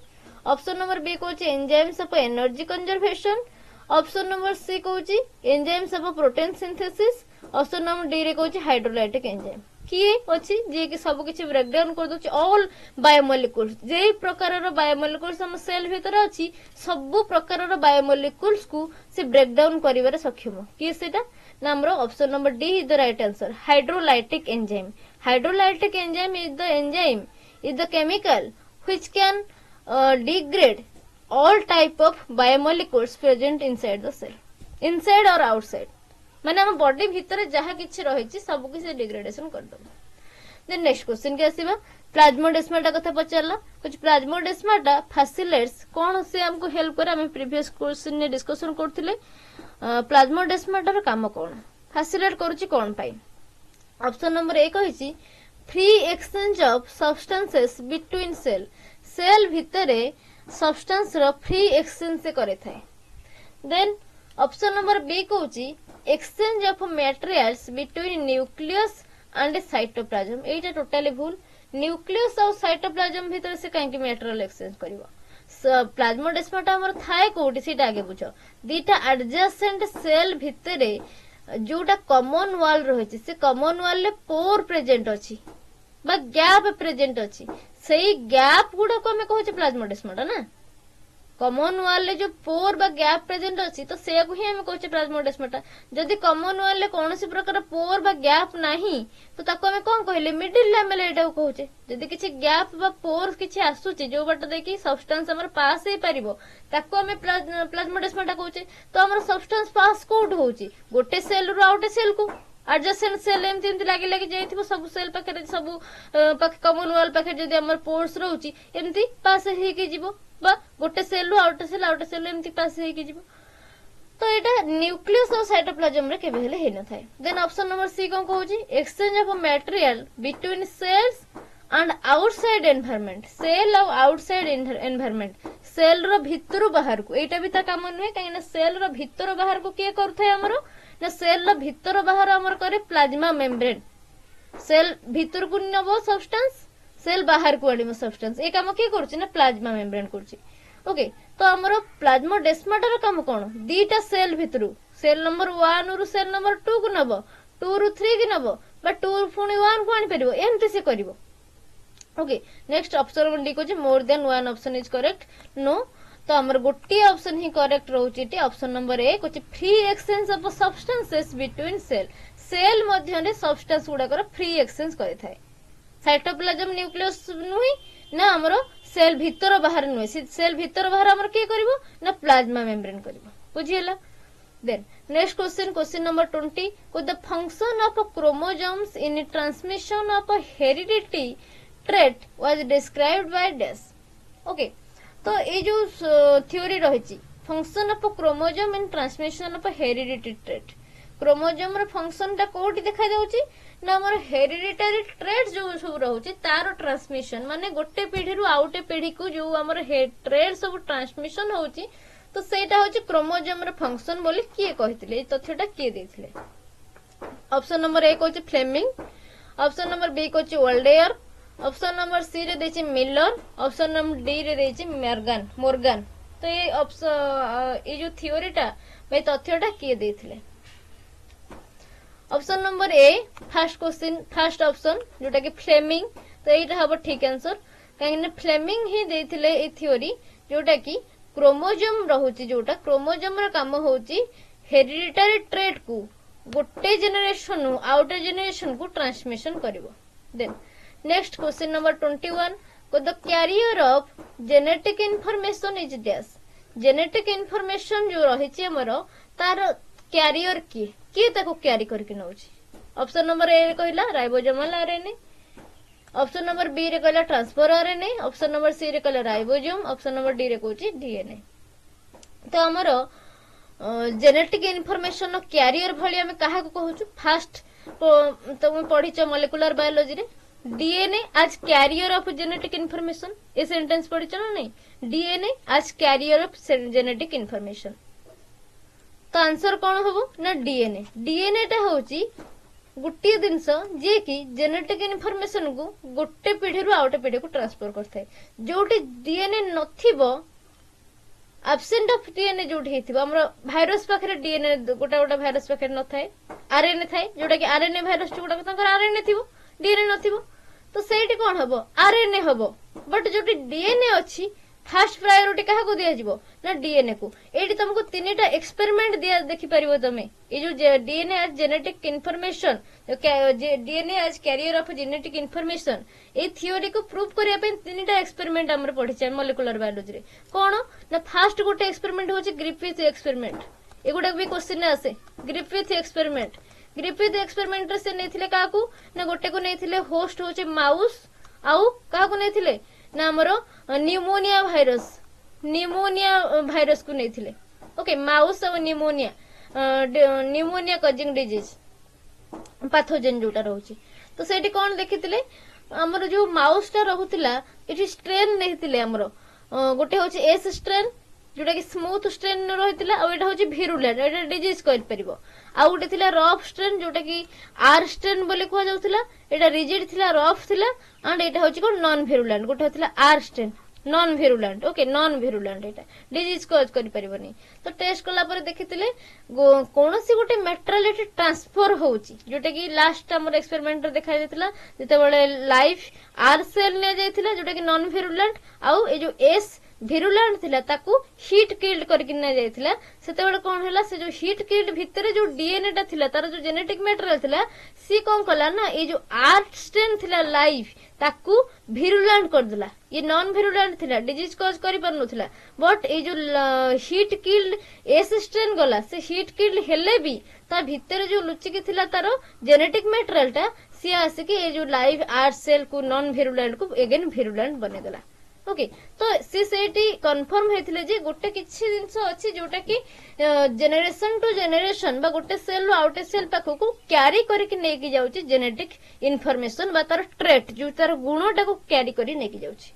Speaker 1: option number B कहूची enzymes of energy conservation, option number C कहूची enzymes of protein synthesis, option number D रे कहूची हाइड्रोलाइटिक एंजाइम। किए अछि जे कि सब किछि ब्रेक डाउन कर दोछि ऑल बायोमोलिक्यूल्स, जे प्रकार रो बायोमोलिक्यूल्स हम सेल भीतर अछि सब प्रकार रो बायोमोलिक्यूल्स को से ब्रेक डाउन करिवारे सक्षम। कि सेटा नाम रो option number D is the right answer, hydrolytic enzyme. Hydrolytic enzyme is the chemical which can degrade all type of biomolecules present inside the cell, inside or outside, माने हम body भीतर जहा किछि रहिछि सब किछि डिग्रेडेशन कर दो। देन नेक्स्ट क्वेश्चन के आसीबा प्लाज्मोडेस्माटा कथा पचारला। कुछ प्लाज्मोडेस्माटा फैसिलेट्स कोन से हमको हेल्प करे, हम प्रीवियस क्वेश्चन ने डिस्कशन करथिले। प्लाज्मोडेस्माटा रो काम कोन, फैसिलेट करूछि कोन पाई। ऑप्शन नंबर ए कहिछि free exchange of substances between cell, cell भितरे सब्सटेंस रो फ्री एक्सचेंज से करे थाए। देन ऑप्शन नंबर बी कहूची exchange of materials between nucleus and cytoplasm. एटा टोटली भूल, न्यूक्लियस और साइटोप्लाज्म भीतर से काहे मटेरियल एक्सचेंज करिवो। प्लाज्मोडेस्माटा हमर थाए कोठी सीटा आगे बुझो, दीटा एडजेसेंट सेल भितरे जोटा कॉमन वॉल रहिछि से कॉमन वॉल ले पोर प्रेजेंट अछि बा गैप प्रेजेंट अछि, सेही गैप गुडा को हमें कहूचे प्लाज्मोडेस्माटा ना। कॉमन वॉल ले जो पोर बा गैप प्रेजेंट अछि तो से को ही हम कहूचे प्लाज्मोडेस्माटा। जदि कॉमन वॉल ले कोनोसी प्रकार पोर बा गैप नाही तो ताको हमें कोन कहले मिडिल लेवल एटा कहूचे। जदि किछि गैप बा पोर किछि आसुची जो बाट देखि सब्सटेंस हमर पास हे परिबो ताको हमें प्लाज्मोडेस्माटा कहूचे। तो हमर सब्सटेंस पास कोड होउची गोटे सेल रो आउटे सेल को, एडजेसेंट सेल एमती लागी लागी जाइथिबो, सब सेल पाखे सब कॉमन वॉल पाखे जदि हमर पोर्स रहउची एमती पास हे के जीवो बा गोटे सेल रो आउटे सेल एमती पास हे के जीवो। तो एटा न्यूक्लियस और साइटोप्लाज्म रे केबे हेले हे न थाए। देन ऑप्शन नंबर सी कोन कहूची exchange of material between cells and outside environment, cell और आउटसाइड एनवायरनमेंट, सेल रो भितरु बाहर को। एटा भी ता काम नहे काहे ना सेल रो भितरु बाहर को के करथाय हमरो ना, सेल रो भितरु बाहर हमर करे प्लाज्मा मेम्ब्रेन। सेल भितर को नबो सब्सटेंस, सेल बाहर को आडिमो सब्सटेंस, ए काम के करछि ना प्लाज्मा मेम्ब्रेन करछि। ओके, तो हमरो प्लाज्मोडेस्माटा रो काम कोन, दीटा सेल भितरु सेल नंबर 1 रु सेल नंबर 2 को नबो, 2 रु 3 की नबो बा 2 पुनी 1 को आनि परिबो, एमति से करिवो। Okay, next option number D को जे more than 1 option is correct, no. तो हमर गोटी ऑप्शन ही करेक्ट रहउची टी ऑप्शन नंबर ए को free exchange of substances between cell, cell मध्य रे सब्सटेंस गुडा कर फ्री एक्सचेंज करि थाए। साइटोप्लाज्म न्यूक्लियस नुही ना हमरो सेल भीतर बाहर नुहे, सेल भीतर बाहर हमर के करबो ना प्लाज्मा मेम्ब्रेन करबो, बुझियला। देन नेक्स्ट क्वेश्चन नंबर 20 को the function of chromosomes in transmission of heredity trait was described by dash. Okay, तो ये जो थ्योरी रही function of chromosome in transmission of heredity trait, chromosome रो फंक्शन टा कोठी देखा जाउची ना हमर हेरिडिटरी ट्रेट जो सब रहउची तार ट्रांसमिशन, माने गोटे पीढ़ी रु आउटे पीढ़ी को जो हमर ट्रेट सब ट्रांसमिशन होउची तो सेटा होची क्रोमोजोम रो फंक्शन बोली किए कहिथिले ए तथ्यटा किए देथिले ऑप्शन नंबर ए कोची फ्लेमिंग ऑप्शन नंबर बी कोची वर्ल्डेयर ऑप्शन नंबर सी रे देची मिलर ऑप्शन नंबर डी रे देची मोर्गन तो ये ऑप्शन ये जो थ्योरीटा भाई तथ्यटा किए देथिले option number A first question first option जोटा कि फ्लेमिंग तो एटा हबो ठीक आंसर काहे फ्लेमिंग ही देथिले ए थ्योरी जोटा कि क्रोमोजोम रहुची जोटा क्रोमोजोम रो काम होची हेरिडिटरी ट्रेट को गोटे जेनरेशन आउट जेनरेशन को ट्रांसमिशन करिवो देन नेक्स्ट क्वेश्चन नंबर 21 को the carrier of genetic information is dash genetic information जो रहिची हमरो तार कैरियर किए ताको कैरी करके नउची ऑप्शन नंबर ए रे कहला ribosomal RNA option number B रे कहला transfer RNA option number C रे कहला राइबोसोम ऑप्शन नंबर डी रे कहूची डीएनए तो हमरो जेनेटिक इन्फॉर्मेशन कैरियर भली हम काहा को कहूछु फर्स्ट तुम पढ़िच मॉलिक्यूलर बायोलॉजी रे DNA as carrier of genetic information a sentence पढ़िच ना नहीं DNA as carrier of genetic information तो आंसर कौन हबो ना डीएनए डीएनए टा होची गोटे जिनस जे कि जेनेटिक इन्फॉर्मेशन को गोटे पीढ़ी रु आउटे पीढ़ी को ट्रांसफर करथाय जोटी डीएनए नथिबो एब्सेंट ऑफ डीएनए जोटी हेतिबो हमरो भाइरस पाखरे डीएनए गोटा भाइरस पाखरे न थाए आरएनए थाए जोटा कि आरएनए भाइरस जोटा तंकर आरएनए थिबो डीएनए नथिबो तो सेठी कोन हबो आरएनए हबो बट जोटी डीएनए अछि फर्स्ट प्रायोरिटी कहा को दिया जिवो ना डीएनए को एठी तुमको तीनटा एक्सपेरिमेंट दिया देखि परिबो तमे ए जो DNA as genetic information DNA as carrier of genetic information ए थ्योरी को प्रूव करिया पे तीनटा एक्सपेरिमेंट हमर पढिछे मॉलिक्यूलर बायोलॉजी रे कोन ना फर्स्ट गोटे एक्सपेरिमेंट होची ग्रिफिथ एक्सपेरिमेंट एगुडा भी क्वेश्चन आसे ग्रिफिथ एक्सपेरिमेंट रे से नेथिले काकू ना गोटे को नेथिले होस्ट होचे माउस आउ काहा को नेथिले ना हमरो न्यूमोनिया भाइरस को नेथिले ओके माउस और न्यूमोनिया कजिंग डिजीज पैथोजेन जोटा रहउची तो सेठी कोन देखिथिले हमरो जो माउस टा रहउतिला एठी स्ट्रेन नेथिले हमरो गोटे होची एस स्ट्रेन जोटा कि स्मूथ स्ट्रेन रहितिला आ एटा होची भिरुलेंट एटा डिजीज करि परिबो आ गोटे थिला रफ स्ट्रेन जोटा कि आर स्ट्रेन बोली कुआ जाउतिला एटा रिजिड थिला रफ थिला एंड एटा होची को नॉन भिरुलेंट गोटे थिला R strain non virulent okay non virulent एटा डिजीज कॉज करि परिबोनी तो टेस्ट कला पर देखितिले कोनोसी गोटे मेट्रालिटी ट्रांसफर होउची जोटा कि लास्ट हमर एक्सपेरिमेंट रे देखाइ देतिला जते बळे लाइफ आर सेल ने जाइतिला जोटा कि नॉन भिरुलेंट आउ ए जो एस भिरुलेंट थिला ताकू हीट किल्ड करके न जाइतिला सेते बेले कोन हला से जो हीट किल्ड भितरे जो डीएनए टा थिला तार जो जेनेटिक मटेरियल थिला सी कोन कला ना ए जो आर स्ट्रेन थिला लाइफ ताकू भिरुलेंट कर दिला ये नॉन भिरुलेंट थिला डिजीज कॉज करि परनुथिला बट ए जो हीट किल्ड एस स्ट्रेन गला से हीट किल्ड हेले भी ता भितरे जो लुचि के थिला तार जेनेटिक मटेरियल टा सी आसे कि ए जो लाइव आर सेल को नॉन भिरुलेंट को अगेन भिरुलेंट बने देला ओके तो सेठी कन्फर्म हेथिले जे गोटे किछि जिंस अछि जोटा कि जेनरेशन टू जेनरेशन बा गोटे सेल रो आउटे सेल पाखो को कैरी करके नेकी जाउची जेनेटिक इन्फॉर्मेशन बा तार ट्रेट जो तार गुणटा को कैरी करी नेकी जाउची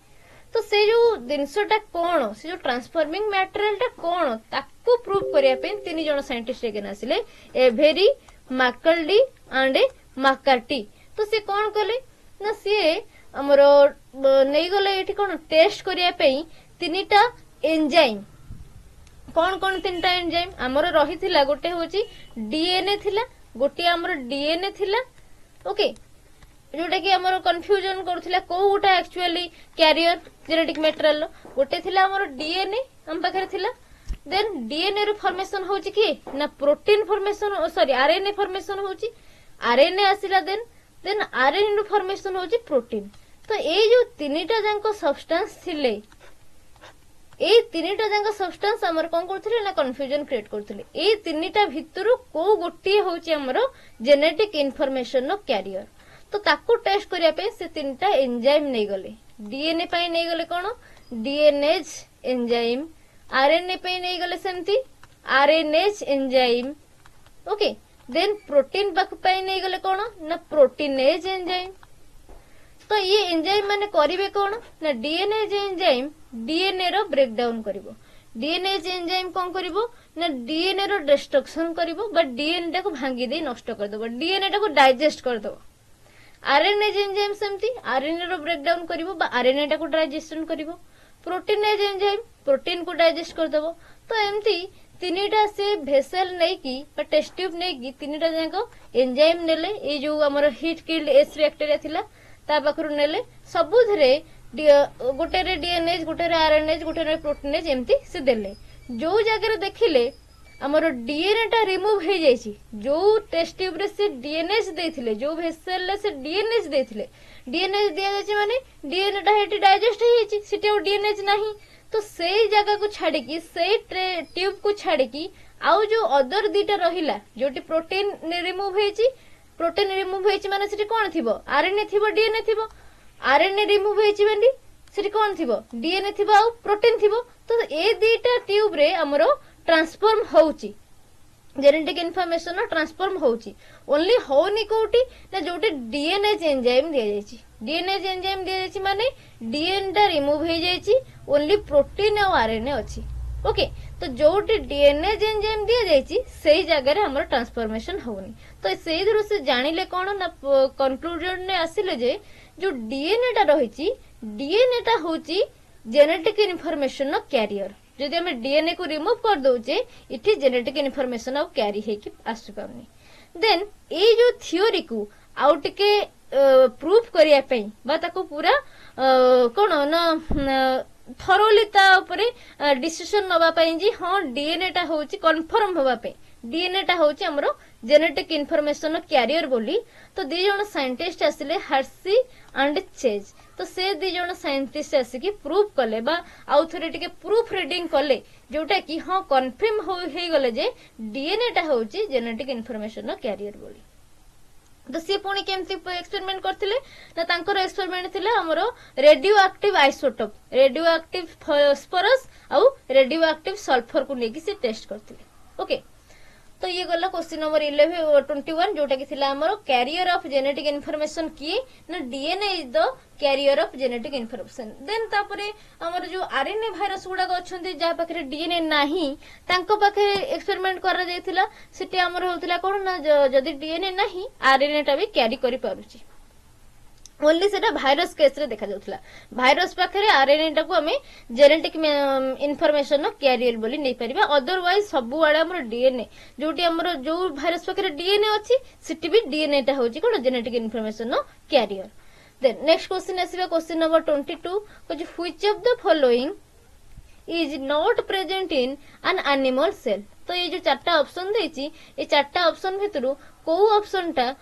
Speaker 1: तो से जो जिनसटा कोन से जो ट्रांसफॉर्मिंग मटेरियल टा कोन ताको प्रूव करिया पे तीन जण साइंटिस्ट एगेन आसिले एभेरी मैकल्डी एंड मैकर्टी तो से कोन कले ना से हमरो नहीं गले एठी कोन टेस्ट करिया पे तीनटा एंजाइम कोन कोन तीनटा एंजाइम हमरो रहिथिला गोटे होची डीएनए थिला गोटे हमरो डीएनए थिला ओके जोटा कि हमरो कंफ्यूजन करथिला को गोटा एक्चुअली कैरियर जेनेटिक मटेरियल गोटे थिला हमरो डीएनए हम पाखरे थिला देन डीएनए रो फॉर्मेशन होची कि ना protein formation sorry RNA formation होची आरएनए आसिला देन आरएनए रो फॉर्मेशन होची प्रोटीन तो ए जो तीनटा जांको सब्सटेंस थिले ए तीनटा जांको सब्सटेंस हमर कोन करथिले ना कंफ्यूजन क्रिएट करथिले ए तीनटा भितरु को गोटी होची हमरो जेनेटिक इन्फॉर्मेशन नो कैरियर तो ताको टेस्ट करिया पे से तीनटा एंजाइम नै गले डीएनए पई नै गले कोन डीएनएज एंजाइम आरएनए पई नै गले सेमती RNase enzyme okay then protein पाख पई नै गले कोन ना प्रोटीनेज एंजाइम तो ये एंजाइम माने करिवे कोन ना डीएनए जे एंजाइम डीएनए रो ब्रेक डाउन करिवो डीएनएज एंजाइम कौन करिवो ना डीएनए रो डिस्ट्रक्शन करिवो बा डीएनए टाको भांगी दे नष्ट कर दबो डीएनए टाको डाइजेस्ट कर दबो आरएनएज एंजाइम सेमती आरएनए रो ब्रेकडाउन करिवो बा आरएनए टाको डाइजेशन करिवो प्रोटीनेज एंजाइम प्रोटीन को डाइजेस्ट कर दबो तो एमती तीनटा से भेसेल नहीं की बा टेस्ट ट्यूब नहीं की तीनटा जाको एंजाइम नेले ए जो हमर हीट किल्ड एस बैक्टीरिया थिला ता पाखरु नेले सबुधरे गोटे रे डीएनएज गोटे रे आरएनएज गोटे रे प्रोटीनेज एमती से देले जो जगह देखिले हमर डीएनए टा रिमूव हो जाइछि जो टेस्ट ट्यूब रे से डीएनएज देथिले जो भेसेल ले से डीएनएज देथिले डीएनएज दिया जाइछि माने डीएनए टा हेटी डाइजेस्ट हो जाइछि सिटे ओ डीएनएज नाही तो सेई जगह को छाड़ी की सेई ट्यूब को छाड़ी की आउ जो अदर दीटा रहिला जोटी प्रोटीन रिमूव हेछि प्रोटीन रिमूव हेछि माने सिटी कोन थिबो आरएनए थिबो डीएनए थिबो आरएनए रिमूव हेछि माने सिटी कोन थिबो डीएनए थिबो आउ प्रोटीन थिबो तो ए दीटा ट्यूब रे हमरो ट्रांसफॉर्म होउची जेनेटिक इनफॉरमेशन ट्रांसफॉर्म होउची ओनली होनी कोठी ना जोटी डीएनए एंजाइम दिया जायछि डीएनए एंजाइम दिया जायछि माने डीएनए टा रिमूव हे जायछि ओनली प्रोटीन और आरएनए अछि ओके तो जोटी डीएनए एंजाइम दिया जायछि सेही जगह रे हमर ट्रांसफॉर्मेशन होउनी तो सेही दरु से जानिले कोन ना कंक्लूजन ने आसिले जे जो डीएनए टा रहिछि डीएनए टा होउची जेनेटिक इनफॉरमेशन नो कैरियर जदि हमें डीएनए को रिमूव कर दोचे इठी जेनेटिक इनफॉरमेशन आउ कैरी हेकी आसु पाउनी देन ए जो थ्योरी को आउ टिके प्रूफ करिया पई बा ताको पूरा कोन ना थरोली ता ऊपर डिसीजन नबा पई जी हां डीएनए टा होची कंफर्म होबा पे डीएनए टा होची हमरो जेनेटिक इनफॉरमेशन कैरियर बोली तो दी जण साइंटिस्ट आसिले हर्सी एंड चेज तो से दी जण साइंटिस्ट आसिकी प्रूफ कले बा आउ थरे टिके प्रूफ रीडिंग कले जोटा कि हां कंफर्म हो गले जे डीएनए टा होची जेनेटिक इनफॉरमेशन कैरियर बोली तो सी पुणी केमती एक्सपेरिमेंट करथिले ना तांकर एक्सपेरिमेंट थिला हमरो radio active isotope radio active phosphorus आउ रेडियो एक्टिव सल्फर को लेकी से टेस्ट करथिले ओके तो ये गला क्वेश्चन नंबर 21 जोटा कि थिला हमरो कैरियर ऑफ जेनेटिक इनफॉरमेशन की ना DNA is the carrier of genetic information then तापरे हमर जो आरएनए वायरस गुडा अछंती जा पाखरे डीएनए नाही तांको पाखे एक्सपेरिमेंट करा जायतिला सिटी हमर होतिला कोन ना जदी डीएनए नाही आरएनए टा भी कैरी करि पारुची ओनली सेटा भाइरस केस रे देखा जाउतला भाइरस पाखरे आरएनए टा को हमें जेनेटिक इनफॉरमेशन नो कैरियर बोली नै परिबा अदरवाइज सबु आडा हमर डीएनए जोटी हमर जो भाइरस पाखरे डीएनए अछि सिटी भी डीएनए टा होची कोन जेनेटिक इनफॉरमेशन नो कैरियर देन नेक्स्ट क्वेश्चन आसीबा क्वेश्चन नंबर 22 कुछ which of the following is not present in an animal cell तो ये जो चारटा ऑप्शन देछि ए चारटा ऑप्शन भितरु को ऑप्शन टा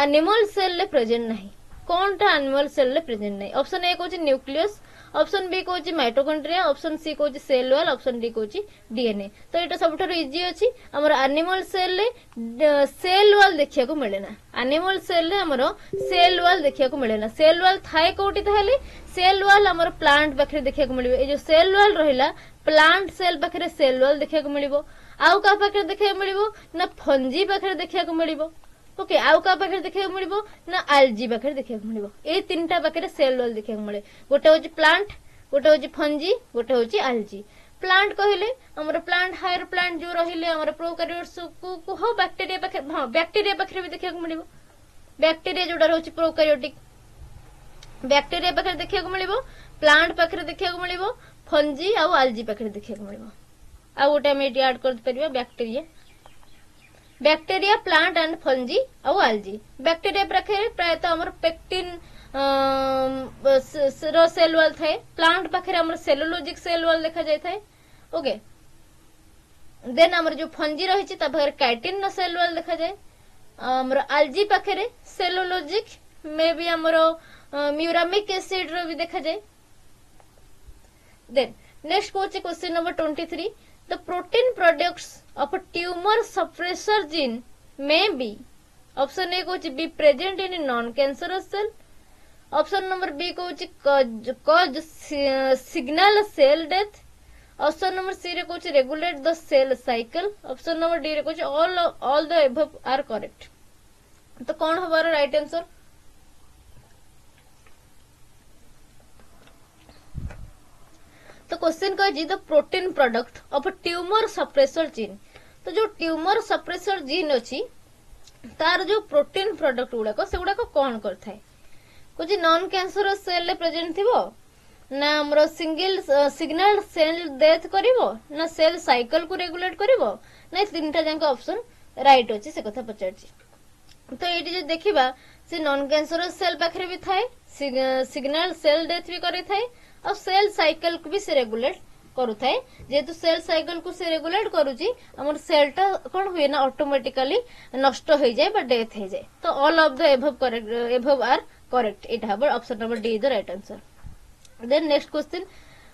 Speaker 1: एनिमल सेल ले प्रेजेंट नाही कौन टा एनिमल सेल ले प्रेजेंट नहीं ऑप्शन ए कोची न्यूक्लियस ऑप्शन बी कोची माइटोकॉन्ड्रिया ऑप्शन सी कोची सेल वॉल ऑप्शन डी कोची डीएनए तो एटा सबठारु इजी अछि हमर एनिमल सेल ले सेल वॉल देखिया को मिले ना एनिमल सेल ले हमर सेल वॉल देखिया को मिले ना सेल वॉल थाए कोटी ताहले सेल वॉल हमर प्लांट पाखरे देखिया को मिलिबो ए जो सेल वॉल रहिला प्लांट सेल पाखरे सेल वॉल देखिया को मिलिबो आउ का पाखरे देखिया को मिलिबो ना फंजी पाखरे देखिया को मिलिबो ओके आउ का पाखरे देखिया को मिलिबो ना एल्जी पाखरे देखिया को मिलिबो ए तीनटा पाखरे सेल वॉल देखिया को मिले गोटे होची प्लांट गोटे होची फंजी गोटे होची एल्जी प्लांट कहले हमर प्लांट हायर प्लांट जो रहिले हमर प्रोकैरियोट्स को हो बैक्टीरिया पाखरे हां बैक्टीरिया पाखरे भी देखिया को मिलिबो बैक्टीरिया जोडा रहउची प्रोकैरियोटिक बैक्टीरिया पाखरे देखिया को मिलिबो प्लांट पाखरे देखिया को मिलिबो फंजी आउ एल्जी पाखरे देखिया को मिलिबो आ गोटे हम एटी ऐड कर परिबा बैक्टीरिया प्लांट एंड फंजी आउ एल्जी बैक्टीरिया पाखरे प्राय तो हमर पेक्टिन रो सेल वॉल थाए प्लांट पाखरे हमर सेलुलोजिक सेल वॉल देखा जाय थाए ओके देन हमर जो फंजी रहिछि त पाखरे काइटिन नो सेल वॉल देखा जाय हमर एल्जी पाखरे सेलुलोजिक मे बी हमर म्यूरामिक एसिड रो भी देखा जाय then next question number 23 the protein products of a tumor suppressor gene may be option A Kochi be present in a non-cancerous cell option number B Kochi cause signal cell death option number C रे Kochi regulate the cell cycle option number D रे Kochi all the above are correct तो कौन हमारा right answer तो question कह the protein product of tumour suppressor gene. तो जो tumour suppressor gene अच्छी तार जो प्रोटीन प्रोडक्ट गुड़ाक से गुड़ाक कौन करथाय कुछ नॉन कैंसरस सेल प्रेजेंट थिबो ना हमरो सिंगल सिग्नल सेल डेथ करिवो ना सेल साइकिल को रेगुलेट करिवो ना तीनटा जांक ऑप्शन राइट अछि से कथा पचारछि। तो एटी जे देखिबा से नॉन कैंसरस सेल पाखरे भी थाए सिग्नल सेल डेथ भी करे थाए और सेल साइकिल को भी से रेगुलेट करुथाए जेतु सेल साइकिल को से रेगुलेट करूची हमर सेलटा कोन हुए ना ऑटोमेटिकली नष्ट हो जाए बा डेथ हो जाए। तो all of the above are correct. It have option number D is the right answer. Then next question,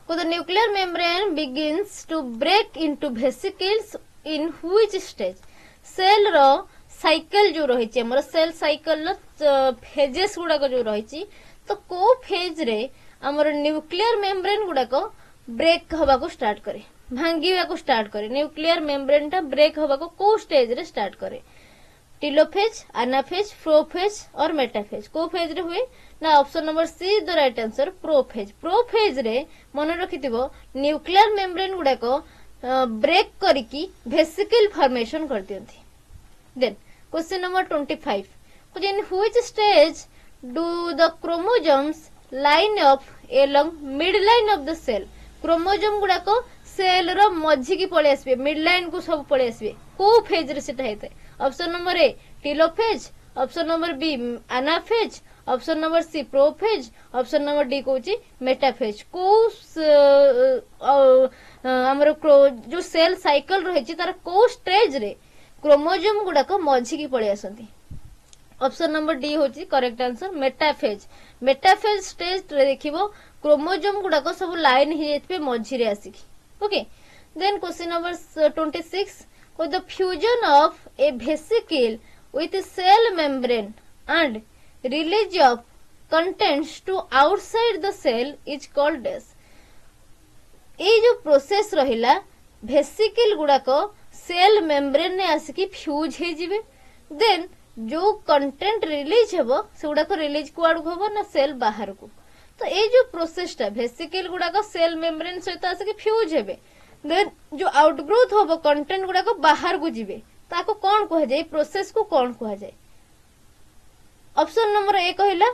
Speaker 1: the nuclear membrane begins to break into vesicles in which stage? Cell रो cycle जो रही हमर cell cycle phases गुड़ाक जो रही तो को phase रे हमर न्यूक्लियर मेम्ब्रेन गुड़ाक ब्रेक हवा को स्टार्ट करे भांगीवा को स्टार्ट करे न्यूक्लियर मेम्ब्रेन टा ब्रेक हवा को स्टेज रे स्टार्ट करे टिलोफेज एनाफेज प्रोफेज और मेटाफेज को फेज रे हुए ना option number C the right answer prophase. Prophase रे मन रखिथिबो न्यूक्लियर मेम्ब्रेन गुड़ाक ब्रेक करिकी वेसिकल फॉर्मेशन कर दियंती। Then question number 25 in which stage do the chromosomes line up along mid line of the cell. Chromosome गुड़ाक cell रो मझी की पळे आसबे मिड लाइन को सब पळे आसबे को फेज रे सेटा हेते। Option number A telophase, option number B anaphase, option number C prophase, option number D कोची मेटाफेज। को हमर जो सेल साइकिल रहिछि तार को स्टेज रे क्रोमोसोम गुड़ाक मझी की पळे आसंती। ऑप्शन नंबर डी होची correct answer metaphase. Metaphase stage रे देखिबो क्रोमोसोम गुड़ाक सब लाइन ही जेतबे मझी रे आसी। Okay then question number 26 with the fusion of a vesicle with a cell membrane and release of contents to outside the cell is called as। ये जो process रहिला vesicle गुड़ाक cell membrane ने आसिकी fuse हे जिवे then जो content release हेबो से गुड़ाक release कुआडू हेबो ना cell बाहर को। तो ये जो प्रोसेस टा वेसिकल गुड़ाक सेल मेम्ब्रेन सहित आसिकी फ्यूज हेबे देन जो आउटग्रोथ होबो कंटेंट गुड़ाक बाहर को जिवे ताको कोन कह जाय प्रोसेस को कोन कह जाय। ऑप्शन नंबर ए कहिला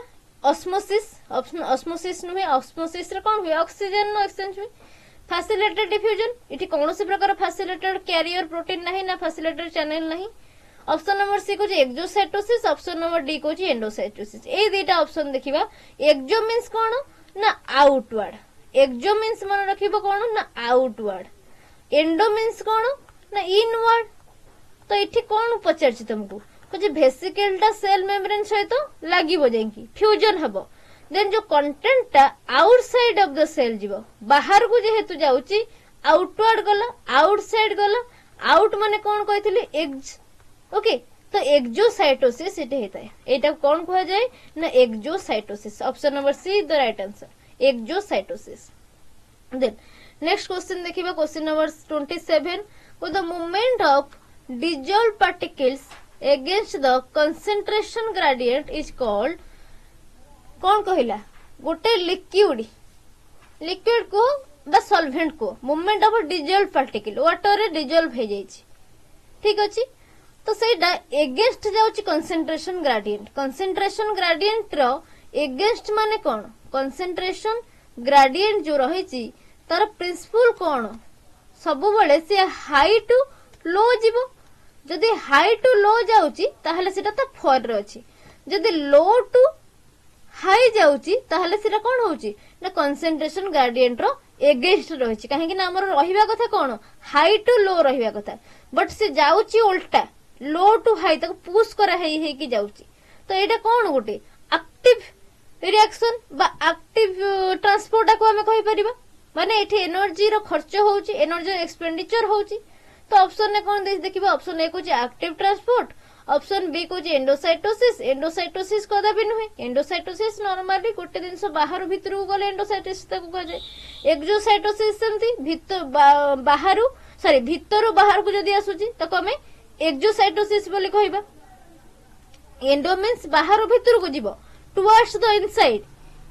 Speaker 1: ऑस्मोसिस। ऑप्शन ऑस्मोसिस नुहे ऑस्मोसिस रे कोन हुए ऑक्सीजन नो एक्सचेंज हुए। फैसिलिटेटेड डिफ्यूजन इठी कोनोसी प्रकार फैसिलिटेटेड कैरियर प्रोटीन नहीं ना फैसिलिटेटेड चैनल नहीं। ऑप्शन नंबर सी को एक्सोसाइटोसिस, ऑप्शन नंबर डी को एंडोसाइटोसिस। ए दुटा ऑप्शन देखिबा एक्सो मींस कोन ना आउटवर्ड। एक्सो मींस मन रखिबो कोन ना आउटवर्ड, एंडो मींस कोन ना इनवर्ड। तो इठी कोन पचारछि तुमको कुछ वेसिकल टा सेल मेम्ब्रेन सहित लागिबो जाईकी फ्यूजन हबो देन जो कंटेंट टा आउटसाइड ऑफ द सेल जीवो बाहर को जेहेतु जाउची आउटवर्ड गला आउटसाइड गला आउट माने कोन कहितली एक्स। ओके तो एक्सोसाइटोसिस इटे हेताय एटा कोन कहा जाय ना exocytosis. Option number C the right answer exocytosis. Then next question देखिबा question number 27 with the movement of dissolved particles against the concentration gradient is called कौन कहिला गोटे लिक्विड को बा सॉल्वेंट को movement of dissolve particle water रे dissolve हो जाई छी। ठीक अछि तो सेटा एगेंस्ट जाउची कंसंट्रेशन ग्रेडियंट। कंसंट्रेशन ग्रेडियंट रो एगेंस्ट माने कोन कंसंट्रेशन ग्रेडियंट जो रही छी तार प्रिंसिपल कोन सब बेले से हाई टू लो जीवो। जदि हाई टू लो जाउची ताहले सेटा त फॉर रे अछि जदि लो टू हाई जाउची ताहले सेटा कोन होउची ना कंसंट्रेशन ग्रेडियंट रो एगेंस्ट रहिछि। काहे कि ना हमर रहिबा कथा कोन हाई टू लो रहिबा कथा बट से जाउची उल्टा लो टू हाई तक पुश करा हे कि जाउची। तो एटा कोन गोटे एक्टिव रिएक्शन बा एक्टिव ट्रांसपोर्ट को हमें कहि परिबा माने एठी एनर्जी रो खर्च होउची एनर्जी एक्सपेंडिचर होउची। तो ऑप्शन ने कोन देख देखिबा ऑप्शन ए को एक्टिव ट्रांसपोर्ट, ऑप्शन बी को एंडोसाइटोसिस। एंडोसाइटोसिस कदा भी नुहे एंडोसाइटोसिस नॉर्मली गोटे दिनस बाहर भीतर को गले एंडोसाइटोसिस ताको कह जाय। एक्सोसाइटोसिस सेमती भीतर बाहर सॉरी भीतर बाहर को जदी आसुची ताको हमें एक्सोसाइटोसिस बोली कहबा। एंडो मींस बाहर भीतर को जीवो टुवर्ड्स द इनसाइड।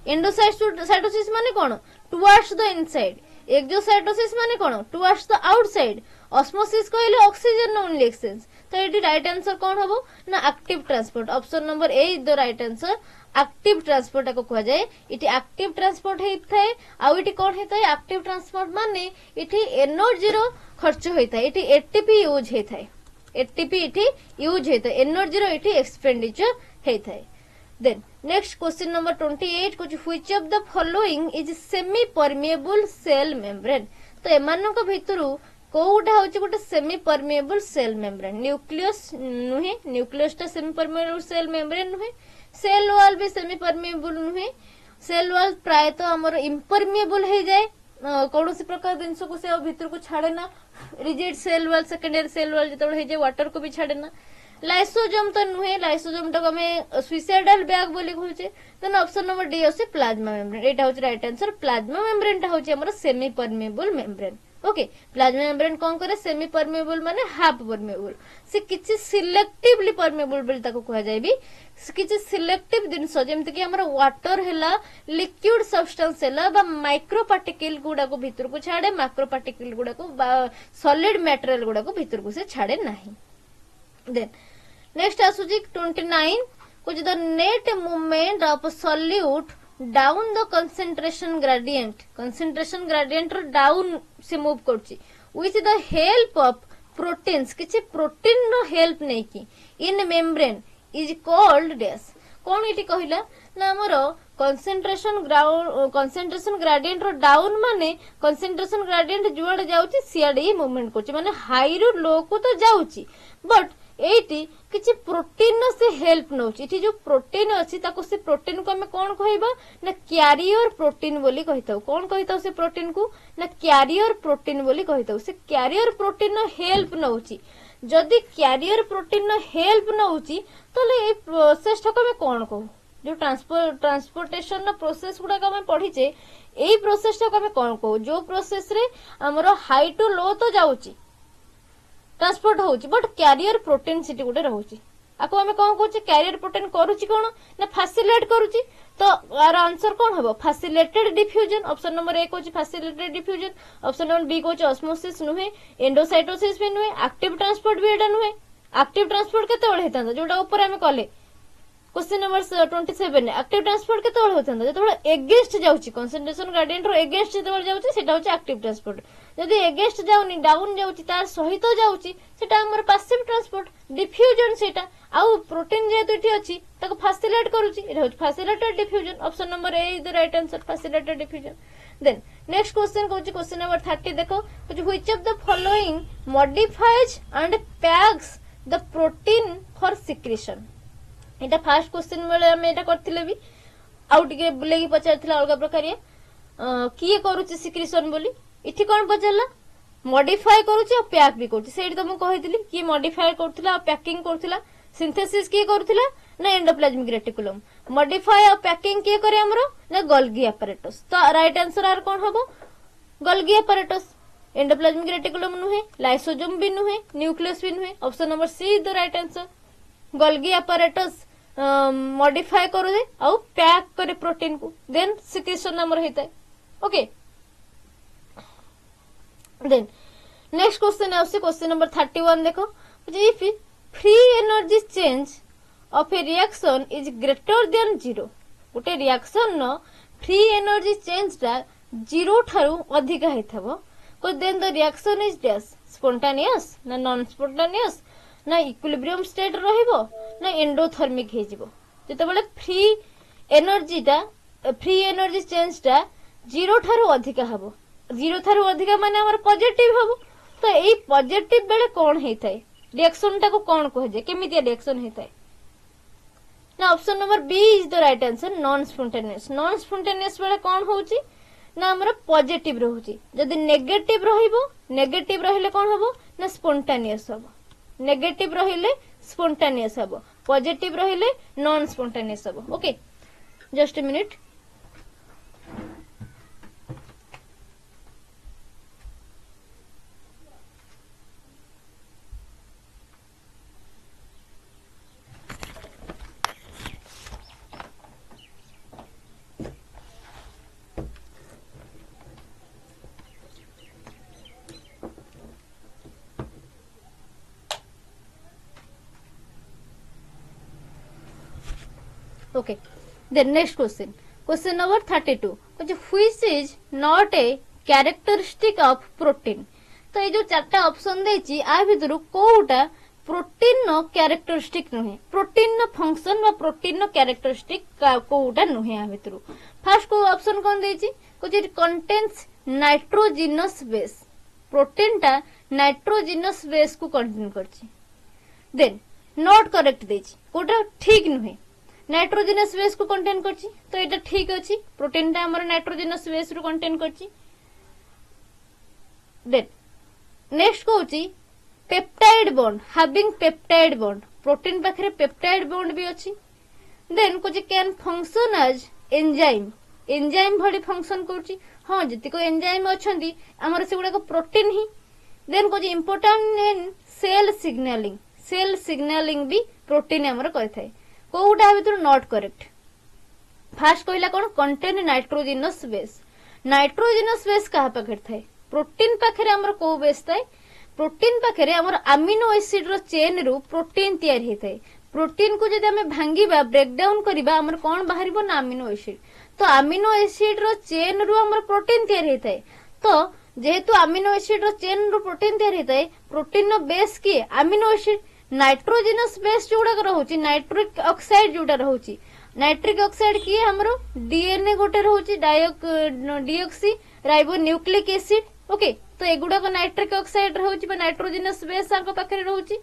Speaker 1: एंडोसाइटोसिस माने कोन टुवर्ड्स द इनसाइड। एक्सोसाइटोसिस माने कोन टुवर्ड्स द आउटसाइड, ऑस्मोसिस कहले ऑक्सीजन ओनली एक्सचेंज। तो ये राइट आंसर कौन हम ना active transport. Option number A is the right answer. Active transport को कह जाए। इटी एक्टिव ट्रांसपोर्ट होता है। आउ इटी कौन होता है एक्टिव ट्रांसपोर्ट माने इटी एनर्जी रो खर्च होता है। इटी एटीपी यूज होता है। एटीपी इटी यूज होता है। एनर्जी रो इटी एक्सपेंडिचर होता है। देन नेक्स्ट क्वेश्चन नंबर 28 कुछ which of the following is semi permeable cell membrane. तो एमानक भितरु कोउटा होची गोटे semi permeable cell membrane. Nucleus नुहे, न्यूक्लियस टा सेमी परमिएबल सेल मेम्ब्रेन नुहे। सेल वॉल भी सेमी परमिएबल नुहे। सेल वॉल प्राय तो हमर इम्परमिएबल हो जाए, कौन सी प्रकार जिनस को से भीतर को छाड़े ना। Rigid cell wall secondary cell wall जो हो जाए वाटर को भी छाड़े ना। लाइसोजोम तो नुहे, लाइसोजोम टाक हमें सुइसाइडल बैग बोली कहूचे। देन ऑप्शन नंबर डी होची प्लाज्मा मेम्ब्रेन। एटा होची राइट आंसर। प्लाज्मा मेम्ब्रेन टा होची हमर semi permeable membrane. Okay, plasma membrane कौन करे सेमी परमिएबल माने हाफ परमिएबल। से किछि सिलेक्टिवली परमिएबल बोली ताको कहा जाय भी। किछि सिलेक्टिव जिनस जेमति कि हमर वाटर हैला, लिक्विड सब्सटेंस हैला बा माइक्रो पार्टिकल गुडा को भीतर को छाड़े, मैक्रो पार्टिकल गुडा को सॉलिड मटेरियल गुडा को भीतर को से छाड़े नाही। देन नेक्स्ट आसुची 29 कुछ the net movement of solute down the concentration gradient. Concentration gradient रो डाउन से मूव करची with the help of proteins. किछि प्रोटीन रो हेल्प नै की in membrane is called dash. कोन इटी कहिला ना हमर कंसंट्रेशन ग्रेडियंट रो डाउन माने कंसंट्रेशन ग्रेडियंट जुआडे जाउची सियाडे ही मूवमेंट करची, माने हाई रो लो को तो जाउची बट एटी किछि प्रोटीन से हेल्प नउची। इठी जो प्रोटीन अछि ताको से प्रोटीन को हमें कोन कहइबा ना कैरियर प्रोटीन बोली कहिताउ। कोन कहिताउ से प्रोटीन को ना कैरियर प्रोटीन बोली कहिताउ। से कैरियर प्रोटीन हेल्प नउची। जदि कैरियर प्रोटीन हेल्प नउची तले ए प्रोसेस को हमें कोन कहू। जो ट्रांसपोर्टेशन ना प्रोसेस गुडा हमें पढिचे एई प्रोसेस को हमें कोन कहू। जो प्रोसेस रे हमरो हाई टू लो तो जाउची ट्रांसपोर्ट होउची बट कैरियर प्रोटीन सिटी गुटे रहउची। आको हमें कोन कहूची कैरियर प्रोटीन करूची कोन ना फैसिलिटेट करूची। तो यार आंसर कोन हबो facilitated diffusion. Option number A कोची facilitated diffusion. Option number B कोची ऑस्मोसिस नुहे, एंडोसाइटोसिस भी नुहे, एक्टिव ट्रांसपोर्ट भी एटा नुहे। एक्टिव ट्रांसपोर्ट केते बळे हेतांदा जोटा ऊपर हमें कले क्वेश्चन नंबर 27 एक्टिव ट्रांसपोर्ट केते बळे होतांदा जेतबळे एगेंस्ट जाउची कंसंट्रेशन ग्रेडियंट रो एगेंस्ट जेतबळे जाउची सेटा होची एक्टिव ट्रांसपोर्ट। जदि एगेंस्ट जाउनी डाउन जाउची तार सहित जाउची सेटा हमर पैसिव ट्रांसपोर्ट डिफ्यूजन। सेटा आउ प्रोटीन जेतु इठी अछि ताको फैसिलिटेट करूची एटा होची facilitated diffusion. Option number A is the right answer facilitated diffusion. Then next question कहूची क्वेश्चन नंबर 30 देखो कुछ which of the following modifies and packs the protein for secretion. एटा फर्स्ट क्वेश्चन बेले हम एटा करथिले भी आउ टिके बुलेगी पचारथिला अलग प्रकारिया किए करूची सिक्रीशन बोली। इठी कोन पचारला मॉडिफाई करूची और पैक भी करूची। सेठी तो मु कहितली कि मॉडिफाई करथिला और पैकिंग करथिला। सिंथेसिस किए करथिला ना एंडोप्लाज्मिक रेटिकुलम। मॉडिफाई और पैकिंग किए करे हमरो ना गोल्गी apparatus। तो राइट आंसर आर कोन हबो गोल्गी apparatus। एंडोप्लाज्मिक रेटिकुलम नुहे, लाइसोसोम भी नुहे, न्यूक्लियस भी नुहे। Option number C is the right answer. Golgi apparatus modify करू दे और पैक करे प्रोटीन को देन सिक्रीशन नंबर हेता है। ओके देन नेक्स्ट क्वेश्चन है क्वेश्चन नंबर 31 देखो if free energy change of A reaction is greater than 0। गोटे रिएक्शन न फ्री एनर्जी चेंज टा 0 ठारू अधिक हेथबो को then the reaction is dash spontaneous ना नॉन स्पोंटेनियस ना इक्विलिब्रियम स्टेट रहिबो ना एंडोथर्मिक हे जिवो। जेतेबेले फ्री एनर्जी चेंज टा 0 ठारू अधिक हबो। 0 ठारू अधिक माने हमर पॉजिटिव हबो। तो एई पॉजिटिव बेले कोन हेथाय रिएक्शन टा को कोन कहजे केमिति रिएक्शन हेथाय ना। Option number B is the right answer non spontaneous. Non spontaneous बेले कोन होउची ना हमर पॉजिटिव रहउची। जदि नेगेटिव रहिबो नेगेटिव रहिले कोन हबो ना स्पोंटेनियस हबो। नेगेटिव रहिले स्पोंटेनियस हबो, पॉजिटिव रहिले नॉन स्पोंटेनियस हबो। Okay just a minute. Okay. Then next question. Question number 32. Which is not a characteristic of protein? तो ये जो चार्टा ऑप्शन देछि आ भितरु कोउटा प्रोटीन नो कैरेक्टरिस्टिक नुहे, प्रोटीन नो फंक्शन व प्रोटीन नो कैरेक्टरिस्टिक कोउटा नुहे आ भितरु। फर्स्ट को ऑप्शन कोन देछि कुछ कंटेन्स नाइट्रोजिनस बेस, प्रोटीन टा नाइट्रोजिनस बेस को कंटेन करछि। देन नॉट करेक्ट देछि, कोटा ठीक नुहे, नाइट्रोजिनस बेस को कंटेन करछि तो एटा ठीक अछि, प्रोटीन टा हमर नाइट्रोजिनस बेस रो कंटेन करछि। देन नेक्स्ट कहूची peptide bond, having peptide bond, protein पाखरे पेप्टाइड बॉन्ड भी अछि। देन कुछ can function as enzyme, enzyme भली फंक्शन करछि। हां जतिको एंजाइम अछंती हमर से गुडा को प्रोटीन ही। देन कुछ important in cell signalling, cell signalling भी प्रोटीन हमर करथाय। कोउटा भितर नॉट करेक्ट। फर्स्ट कहला कोन contain nitrogenous base, nitrogenous base कहा पाखर थाय, प्रोटीन पाखरे हमर को बेस थाय, प्रोटीन पाखरे हमर अमीनो एसिड रो चेन रु प्रोटीन तयार हेथाय। प्रोटीन को जदि हमें भांगीबा ब्रेक डाउन करिबा हमर कोन बाहरिबो ना अमीनो एसिड, तो अमीनो एसिड रो चेन रु हमर प्रोटीन तयार हेथाय। तो जेहेतु अमीनो एसिड रो चेन रु प्रोटीन तयार हेथाय, प्रोटीन नो बेस की अमीनो एसिड, नाइट्रोजिनस बेस जोडा रहउची नाइट्रिक ऑक्साइड जोडा रहउची, नाइट्रिक ऑक्साइड की हमरो डीएनए गोटे रहउची deoxyribonucleic acid. Okay तो एगुडा को नाइट्रिक ऑक्साइड रहउची बा नाइट्रोजिनस बेस आको पाखरे रहउची।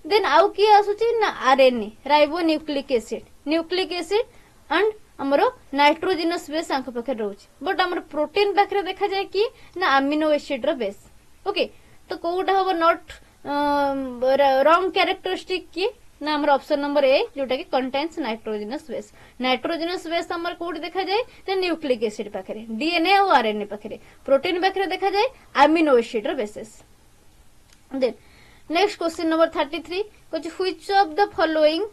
Speaker 1: देन आउ की आसुची ना RNA ribo nucleic acid and हमरो नाइट्रोजिनस बेस आको पाखरे रहउची। बट हमर प्रोटीन पाखरे देखा जाय कि ना अमीनो एसिड रो बेस। ओके तो कोउटा होबो नॉट रॉन्ग कैरेक्टरिस्टिक की ना हमर ऑप्शन नंबर ए जोटा कि contains nitrogenous base. Nitrogenous base हमर कोड देखा जाय ना न्यूक्लिक एसिड पाखरे, डीएनए और आरएनए पाखरे, प्रोटीन पाखरे देखा जाय अमीनो एसिड रो bases. Then next question number 33 कुछ which of the following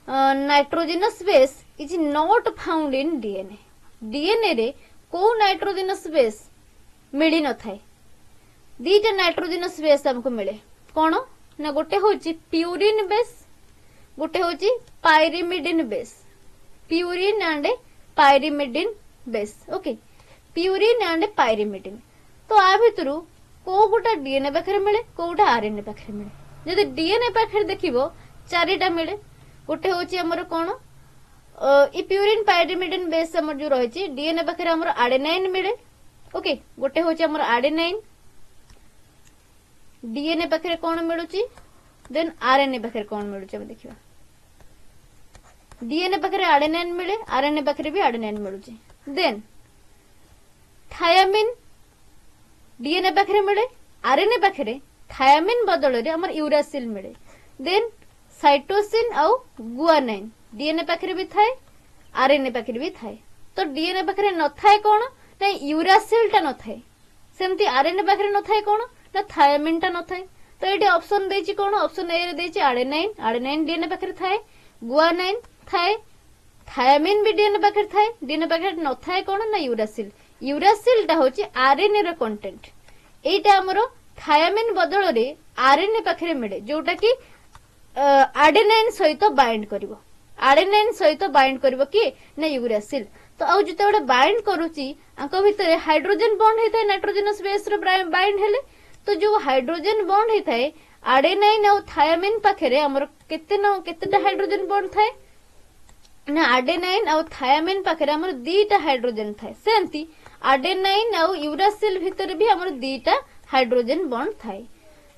Speaker 1: nitrogenous base is not found in DNA? DNA रे को नाइट्रोजिनस बेस मिली न थाए। दीटा नाइट्रोजिनस बेस हमको मिले कोन ना, गोटे होची प्यूरिन बेस, गोटे होची pyrimidine base, purine and pyrimidine base. Okay purine and pyrimidine तो आ भितरु को गोटा डीएनए पाखरे मिले, कोटा आरएनए पाखरे मिले। जदि डीएनए पाखरे देखिबो चारिटा मिले, गोटे होची हमर कोन इ प्यूरिन पायरिमिडिन बेस हमर जो रहिची डीएनए पाखरे हमर आडेनाइन मिले। ओके गोटे होची हमर आडेनाइन, डीएनए पाखरे कोन मिलुची, देन आरएनए पाखरे कोन मिलुची हम देखिबा। डीएनए पाखरे आडेनाइन मिले, आरएनए पाखरे भी आडेनाइन मिलुची। देन थायामिन डीएनए पाखरे मिले, आरएनए पाखरे थायामिन बदल रे हमर यूरासिल मिले। देन साइटोसिन और गुआनाइन डीएनए पाखरे भी थाए, आरएनए पाखरे भी थाए। तो डीएनए पाखरे न थाए कोन ना यूरासिल टा न थाए, सेमती आरएनए पाखरे न थाए कोन ना थायामिन टा न थाए। तो एटी ऑप्शन देछि कोन, ऑप्शन ए रे देछि आडेनाइन, आडेनाइन डीएनए पाखरे थाए, गुआनाइन थाए, थायामिन भी डीएनए पाखरे थाए, डीएनए पाखरे न थाए कोन ना यूरासिल, यूरासिल टा होछि आरएनए रो कंटेंट। एटा हमरो थायामिन बदल रे आरएनए पाखरे मिले जोटा कि आडेनाइन सहित बाइंड करिवो, आडेनाइन सहित बाइंड करिवो कि ना यूरासिल। तो आउ जते बडे बाइंड करूची आंको भितरे हाइड्रोजन बॉन्ड हेताय नाइट्रोजनस बेस रो बाइंड हेले। तो जो हाइड्रोजन बॉन्ड हेताय आडेनाइन और थायामिन पाखरे हमर केतेटा हाइड्रोजन बॉन्ड थाए ना, आडेनाइन और थायामिन पाखरे हमर दीटा हाइड्रोजन थाए। सेंती आडेनाइन और यूरासिल भितर भी हमर दीटा हाइड्रोजन बॉन्ड थाए।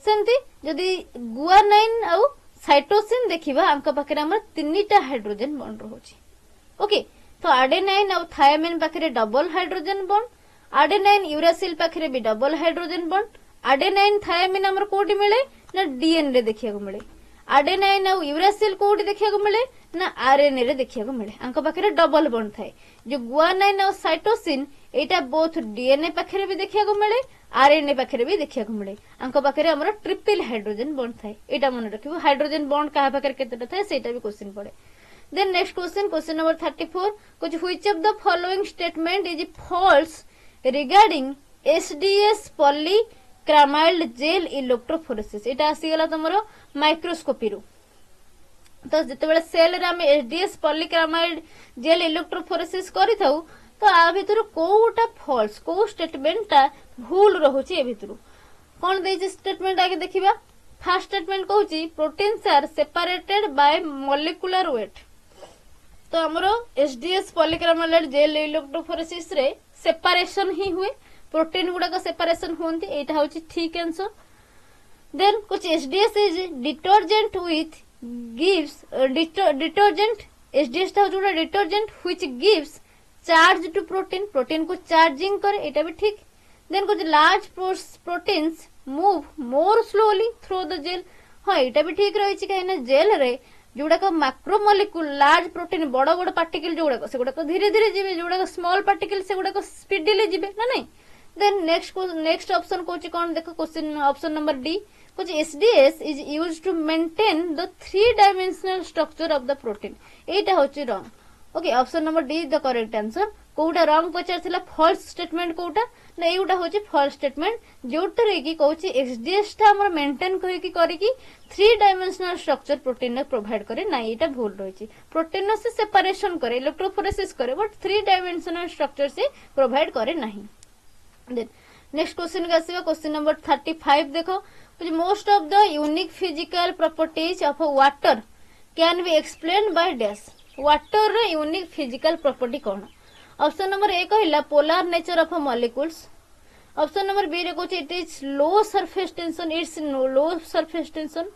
Speaker 1: सेंती जदी गुआनाइन और साइटोसिन देखिबा आंका पाखरे हमर तीनटा हाइड्रोजन बॉन्ड रहउची। ओके तो आडेनाइन और थायामिन पाखरे डबल हाइड्रोजन बॉन्ड, आडेनाइन यूरासिल पाखरे भी डबल हाइड्रोजन बॉन्ड, आडेनाइन थायामिन हमर कोडी मिले ना डीएनए रे देखिया को मिले, आडेनाइन और यूरासिल कोडी देखिया को मिले ना आरएनए रे देखिया को मिले, आंका पाखरे डबल बॉन्ड थाए। जो गुआनाइन और साइटोसिन एटा बोथ डीएनए पाखरे भी देखिया को मिले, आरएनए पाखरे भी देखिया को मिले, आंका पाखरे हमर ट्रिपल हाइड्रोजन बॉन्ड थाए। एटा मन रखिबो हाइड्रोजन बॉन्ड कहा पाखरे केतेटा थाए सेटा भी क्वेश्चन पड़े। देन नेक्स्ट क्वेश्चन नंबर 34 कुछ which of the following statement is false regarding SDS polyacrylamide gel electrophoresis. एटा आसी गला तमरो माइक्रोस्कोपी रो। तो जिते सेल रे आमे एचडीएस पॉलीक्रैमाइड जेल इलेक्ट्रोफोरेसिस करि थाउ तो आ भितर कोटा फॉल्स को स्टेटमेंटा भूल रहुची ए भितर कोन देछि स्टेटमेंट आगे देखिबा फर्स्ट स्टेटमेंट कहूची proteins are separated by molecular weight तो हमरो एचडीएस पॉलीक्रैमाइड जेल इलेक्ट्रोफोरेसिस रे सेपरेशन ही हुए प्रोटीन गुडा का सेपरेशन होंती एटा होची ठीक आंसर देन कुछ HDS is detergent with gives detergent HDS ता जोड़ा detergent which gives charge to protein protein को चार्जिंग करे एटा भी ठीक देन कुछ large proteins move more slowly through the gel हाँ एटा भी ठीक रही कहीं जेल रे जोड़ा मैक्रोमोलिक्यूल लार्ज प्रोटीन बड़ बड़ पार्टिकल जोड़ा से गुड़ाक धीरे धीरे जीवे जोड़ा स्मॉल पार्टिकल से गुड़ाक स्पीडली जीवे ना नहीं देन नेक्स्ट ऑप्शन कौन कौन देखो क्वेश्चन ऑप्शन नंबर डी कुछ SDS is used to maintain the 3 dimensional structure of the protein एटा होची wrong okay option number D is the correct answer कोउटा रॉन्ग पचारथिला फॉल्स स्टेटमेंट कोउटा ना एउटा होची फॉल्स स्टेटमेंट जोटरे की कहूची एसडीएस ता हमर मेंटेन कहि की करी की 3 डायमेंशनल स्ट्रक्चर प्रोटीन ने प्रोवाइड करे ना एटा भूल रहिची प्रोटीन से सेपरेशन करे इलेक्ट्रोफोरेसिस करे बट 3 डायमेंशनल स्ट्रक्चर से प्रोवाइड करे नहीं देन नेक्स्ट क्वेश्चन का आसीबा क्वेश्चन नंबर 35 देखो most of the unique physical properties of water can be explained by dash water रे यूनिक फिजिकल प्रॉपर्टी कौन ऑप्शन नंबर ए कहला polar nature of molecules option number B रे कहछि it is low surface tension its low surface tension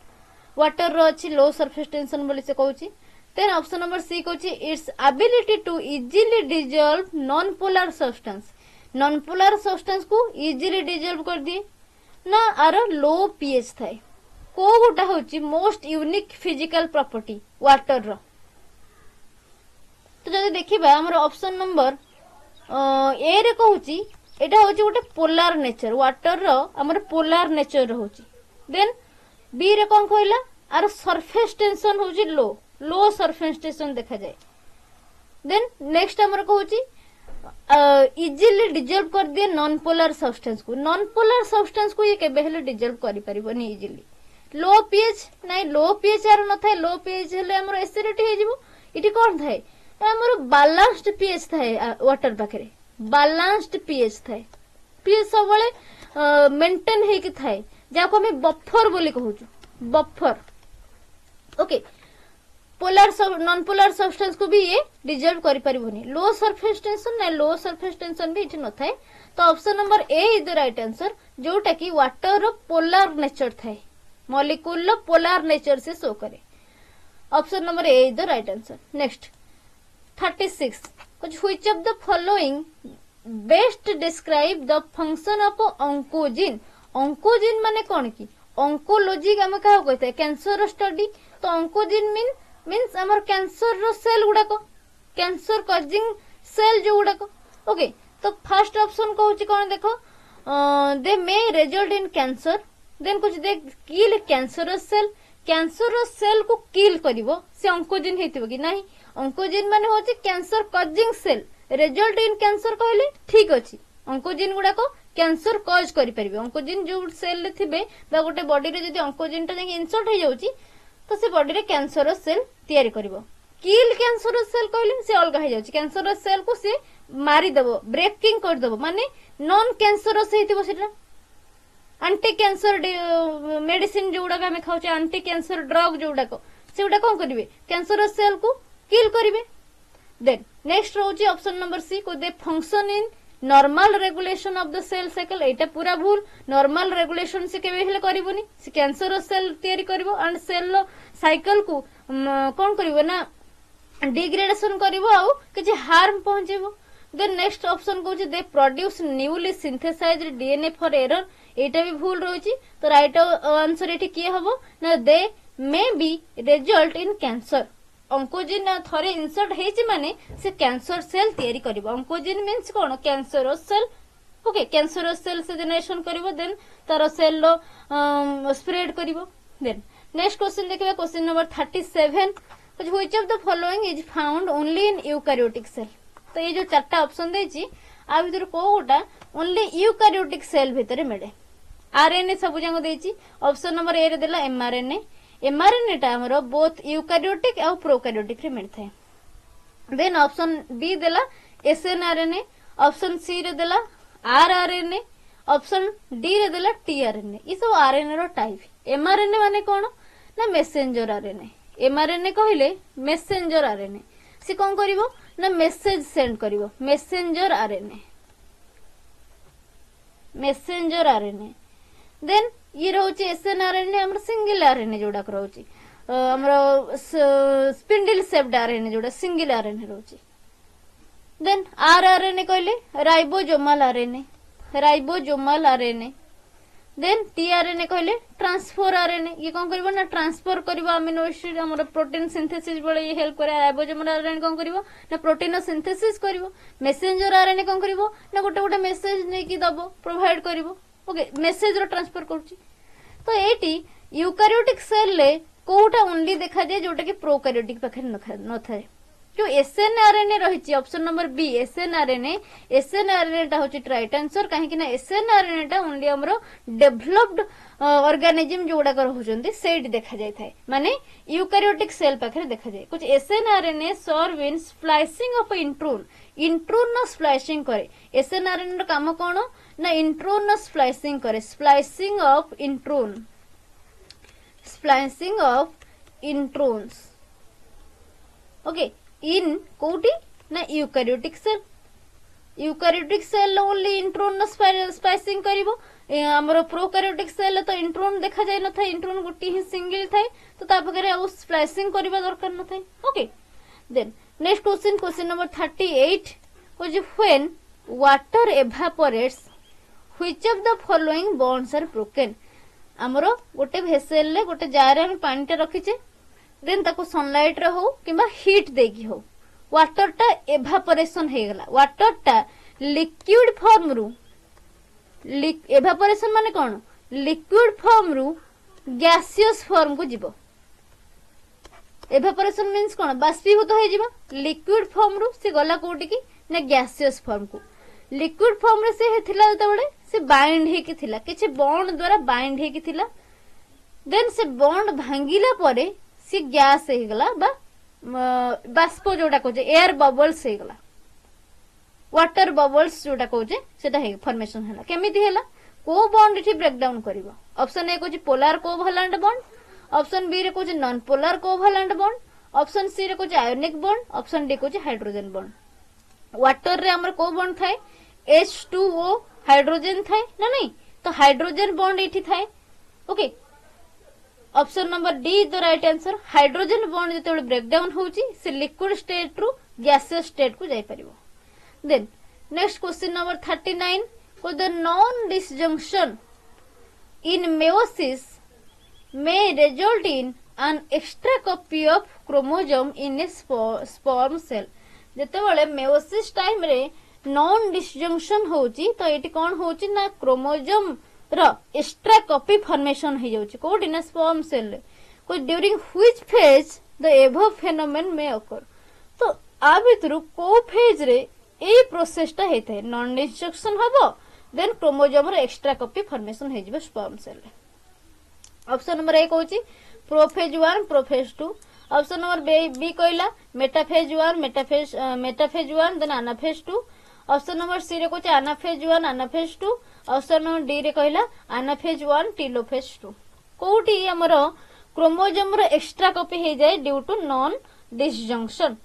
Speaker 1: water रो अछि low surface tension बोली से कहछि देन ऑप्शन नंबर सी कहछि its ability to easily dissolve non polar substance non polar substance को easily dissolve कर दिए ना आर लो पीएच थाए को गोटा होची most unique physical property water रो तो जदि देखिबा हमर ऑप्शन नंबर ए रे कहूची एटा होची गोटे पोलर नेचर वाटर रो हमर पोलर नेचर होची देन बी रे कोन कहला आर सरफेस टेंशन होची लो लो सरफेस टेंशन देखा जाए देन नेक्स्ट हमर कहूची इजीली डिसॉल्व कर दिए नॉन पोलर सब्सटेंस को ये केबे हेले डिसॉल्व करि परिबनी इजीली लो पीएच नाही लो पीएच आर न थाए लो पीएच हेले हमर एसिडिटी हे जिवो इटी कोन थाए हमर बैलेंस्ड पीएच थाए वाटर पाखरे बैलेंस्ड पीएच थाए पीएच सबले मेंटेन हे कि थाए जाको हम बफर बोली कहूछु buffer okay polar non polar substance को भी ये डिसॉल्व करि परिबनी लो सरफेस टेंशन ना लो सरफेस टेंशन भी इठी न थाए तो option number A is the right answer जोटा कि वाटर रो पोलर नेचर थाए मॉलिक्यूल लो पोलर नेचर से शो करे option number A is the right answer next 36 कुछ which of the following best describe the function of oncogene oncogene माने कोन की ऑन्कोलॉजी हम का कहते हैं कैंसर स्टडी तो ऑन्कोजिन मीन्स हमर कैंसर रो सेल गुडाको कैंसर कॉजिंग सेल जो गुडाको ओके तो फर्स्ट ऑप्शन कहूची कोन देखो they may result in cancer then कुछ दे किल कैंसर सेल को किल करिवो से ऑन्कोजिन हेतिबो कि नाही ऑन्कोजिन माने होची cancer causing cell result in cancer कहले ठीक अछि ऑन्कोजिन गुडाको कैंसर कॉज करि परिबे ऑन्कोजिन जो सेल ले थिबे बा गोटे बॉडी रे जदी ऑन्कोजिन टा इंसर्ट हे जाउची तो से बॉडी रे कैंसर सेल तैयारी करिवो किल कैंसर सेल कहले से अलगा हे जाउची कैंसर सेल को से मारी देबो ब्रेकिंग कर देबो माने नॉन कैंसर से हेतिबो सेटा एंटी कैंसर मेडिसिन जोडा हम खाउचे एंटी कैंसर ड्रग जोडा को सेउडा कोन करिवे कैंसर सेल को किल करिवे देन नेक्स्ट रहउची ऑप्शन नंबर सी को they function in normal regulation of the cell cycle एटा पूरा भूल नॉर्मल रेगुलेशन से केबे हेले करिवोनी से कैंसर सेल तैयारी करिवो एंड सेल साइकिल को कोन करिवो ना डिग्रेडेशन करिवो आ किछि हार्म पहुंचेबो देन नेक्स्ट ऑप्शन कहउची they produce newly synthesized DNA for error एटा भी भूल रहउची तो राइट आंसर एठी की हबो ना they may be result in cancer oncogene थरे इंसर्ट हेछि माने से कैंसर सेल तैयारी करिवो ऑन्कोजिन मींस कोन cancer cell okay cancer cell से जनरेशन करिवो देन तार सेल लो स्प्रेड करिवो देन नेक्स्ट क्वेश्चन देखिबा क्वेश्चन नंबर 37 कुछ which of the following is found only in eukaryotic cell तो ये जो चारटा ऑप्शन देछि आ भीतर कोटा ओनली यूकैरियोटिक सेल भीतर मिले आरएनए सब जंग देछि ऑप्शन नंबर ए रे देला एमआरएनए एमआरएनए टा हमरो बोथ यूकैरियोटिक और प्रोकैरियोटिक रे मिलता है। देन ऑप्शन बी देला एसएनआरएनए, ऑप्शन सी रे देला आरआरएनए, ऑप्शन डी रे देला टीआरएनए। ई सब आरएनए रो टाइप। एमआरएनए माने कोन ना मेसेंजर आरएनए। एमआरएनए कहले मेसेंजर आरएनए, से कोन करिवो ना मेसेज सेंड करिवो, messenger RNA, messenger RNA. Then ये रोचे एसएनआरएनए हमर सिंगल आरएनए जोडा रोचे, हमर स्पिंडल शेप्ड आरएनए जोडा सिंगल आरएनए रोचे। देन आरआरएनए कहले ribosomal RNA, ribosomal RNA. Then tRNA कहले ट्रांसफर आरएनए, ये कोन करबो ना ट्रांसफर करबो अमीनो एसिड हमर प्रोटीन सिंथेसिस बळे ये हेल्प करे। राइबोसोमल आरएनए कोन करबो ना प्रोटीन सिंथेसिस करबो। मेसेंजर आरएनए कोन करबो ना गोटे गोटे मेसेज नै कि दबो, प्रोवाइड करबो। ओके, मेसेज रो ट्रांसफर करछि। तो एटी यूकैरियोटिक सेल ले कोटा ओनली देखा जाए जोटा कि प्रोकैरियोटिक पाखे न थाए। जो एसएनआरएनए रहिछि ऑप्शन नंबर बी एसएनआरएनए, एसएनआरएनए टा होछि राइट आंसर। काहे कि ना एसएनआरएनए टा ओनली हमरो डेवलप्ड ऑर्गेनिज्म जोडा कर होचंती सेट देखा जाय थाए, माने यूकैरियोटिक सेल पाखे देखा जाय। कुछ एसएनआरएनए सर्व इन स्प्लाइसिंग ऑफ इंट्रोन, इंट्रोन न स्प्लाइसिंग करे। एसएनआरएनए रो काम कोन ना इंट्रोन न स्प्लाइसिंग करे, splicing of intron, splicing of introns. Okay, इन कोटी ना eukaryotic cell, eukaryotic cell only intron न स्प्लाइसिंग करिवो। हमरो प्रोकैरियोटिक सेल तो इंट्रोन देखा जाय न थाए, इंट्रोन गोटी ही सिंगल थाए, तो ता पकरे आ स्प्लाइसिंग करबा दरकार न थाए। Okay, then next question, question number 38 was when water evaporates which of the following bonds are broken। हमरो गोटे भेसेल ले गोटे जार हम पानी टा रखिचे, देन ताको सनलाइट रे हो किबा हीट देकी हो, वाटर टा एवापोरेशन हे गला, वाटर टा लिक्विड फॉर्म रु, एवापोरेशन माने कोन लिक्विड फॉर्म रु गैसियस फॉर्म को जीवो। एवापोरेशन मींस कोन बाष्पीभूत हो जीवो, लिक्विड फॉर्म रु से गला कोटी की ना गैसियस फॉर्म को। लिक्विड फॉर्म रे से हेथिला तबळे से बाइंड हे की थिला, किछि बॉन्ड द्वारा बाइंड हे की थिला। देन से बॉन्ड भांगिला परे से गैस हे गला बा बाष्प जोटा कोजे एयर बबल्स हे गला, वाटर बबल्स जोटा कोजे सेटा हे फॉर्मेशन हैला। केमिति हैला को बॉन्ड इठी ब्रेक डाउन करिवो। ऑप्शन ए कोजे polar covalent bond, option B रे कोजे non polar covalent bond, option C रे कोजे आयोनिक बॉन्ड, ऑप्शन डी कोजे हाइड्रोजन बॉन्ड। वाटर रे हमर को बॉन्ड थाए H2O हाइड्रोजन थाए ना नहीं, तो हाइड्रोजन बॉन्ड इठी थाए। Okay, option number D the right answer. Hydrogen bond जेते ब्रेक डाउन होउची से लिक्विड स्टेट रु गैसियस स्टेट को जाई परिबो। देन नेक्स्ट क्वेश्चन नंबर 39 को the non disjunction in meiosis may result in an extra copy of chromosome in a sperm cell। जेते बळे meiosis time रे non disjunction होउची तो एटी कोन होउची ना क्रोमोसोम रो एक्स्ट्रा कॉपी फॉर्मेशन हे जाउची कोडी ना स्पर्म सेल रे, को during which phase the above फेनोमेन may occur। तो आ भितरु को फेज रे ए प्रोसेस टा हेते नॉन डिसजंक्शन हबो, देन क्रोमोसोम रो एक्स्ट्रा कॉपी फॉर्मेशन हे जिवो स्पर्म सेल रे। ऑप्शन नंबर ए कहूची prophase 1 prophase 2, option number B कहला metaphase 1 metaphase 1 then anaphase 2, option number C रे कहूची anaphase 1 anaphase 2, option number D रे कहला एनाफेज 1 टेलोफेज 2। कोठी हमरो क्रोमोसोम रो एक्स्ट्रा कॉपी हे जाय ड्यू टू नॉन डिसजंक्शन।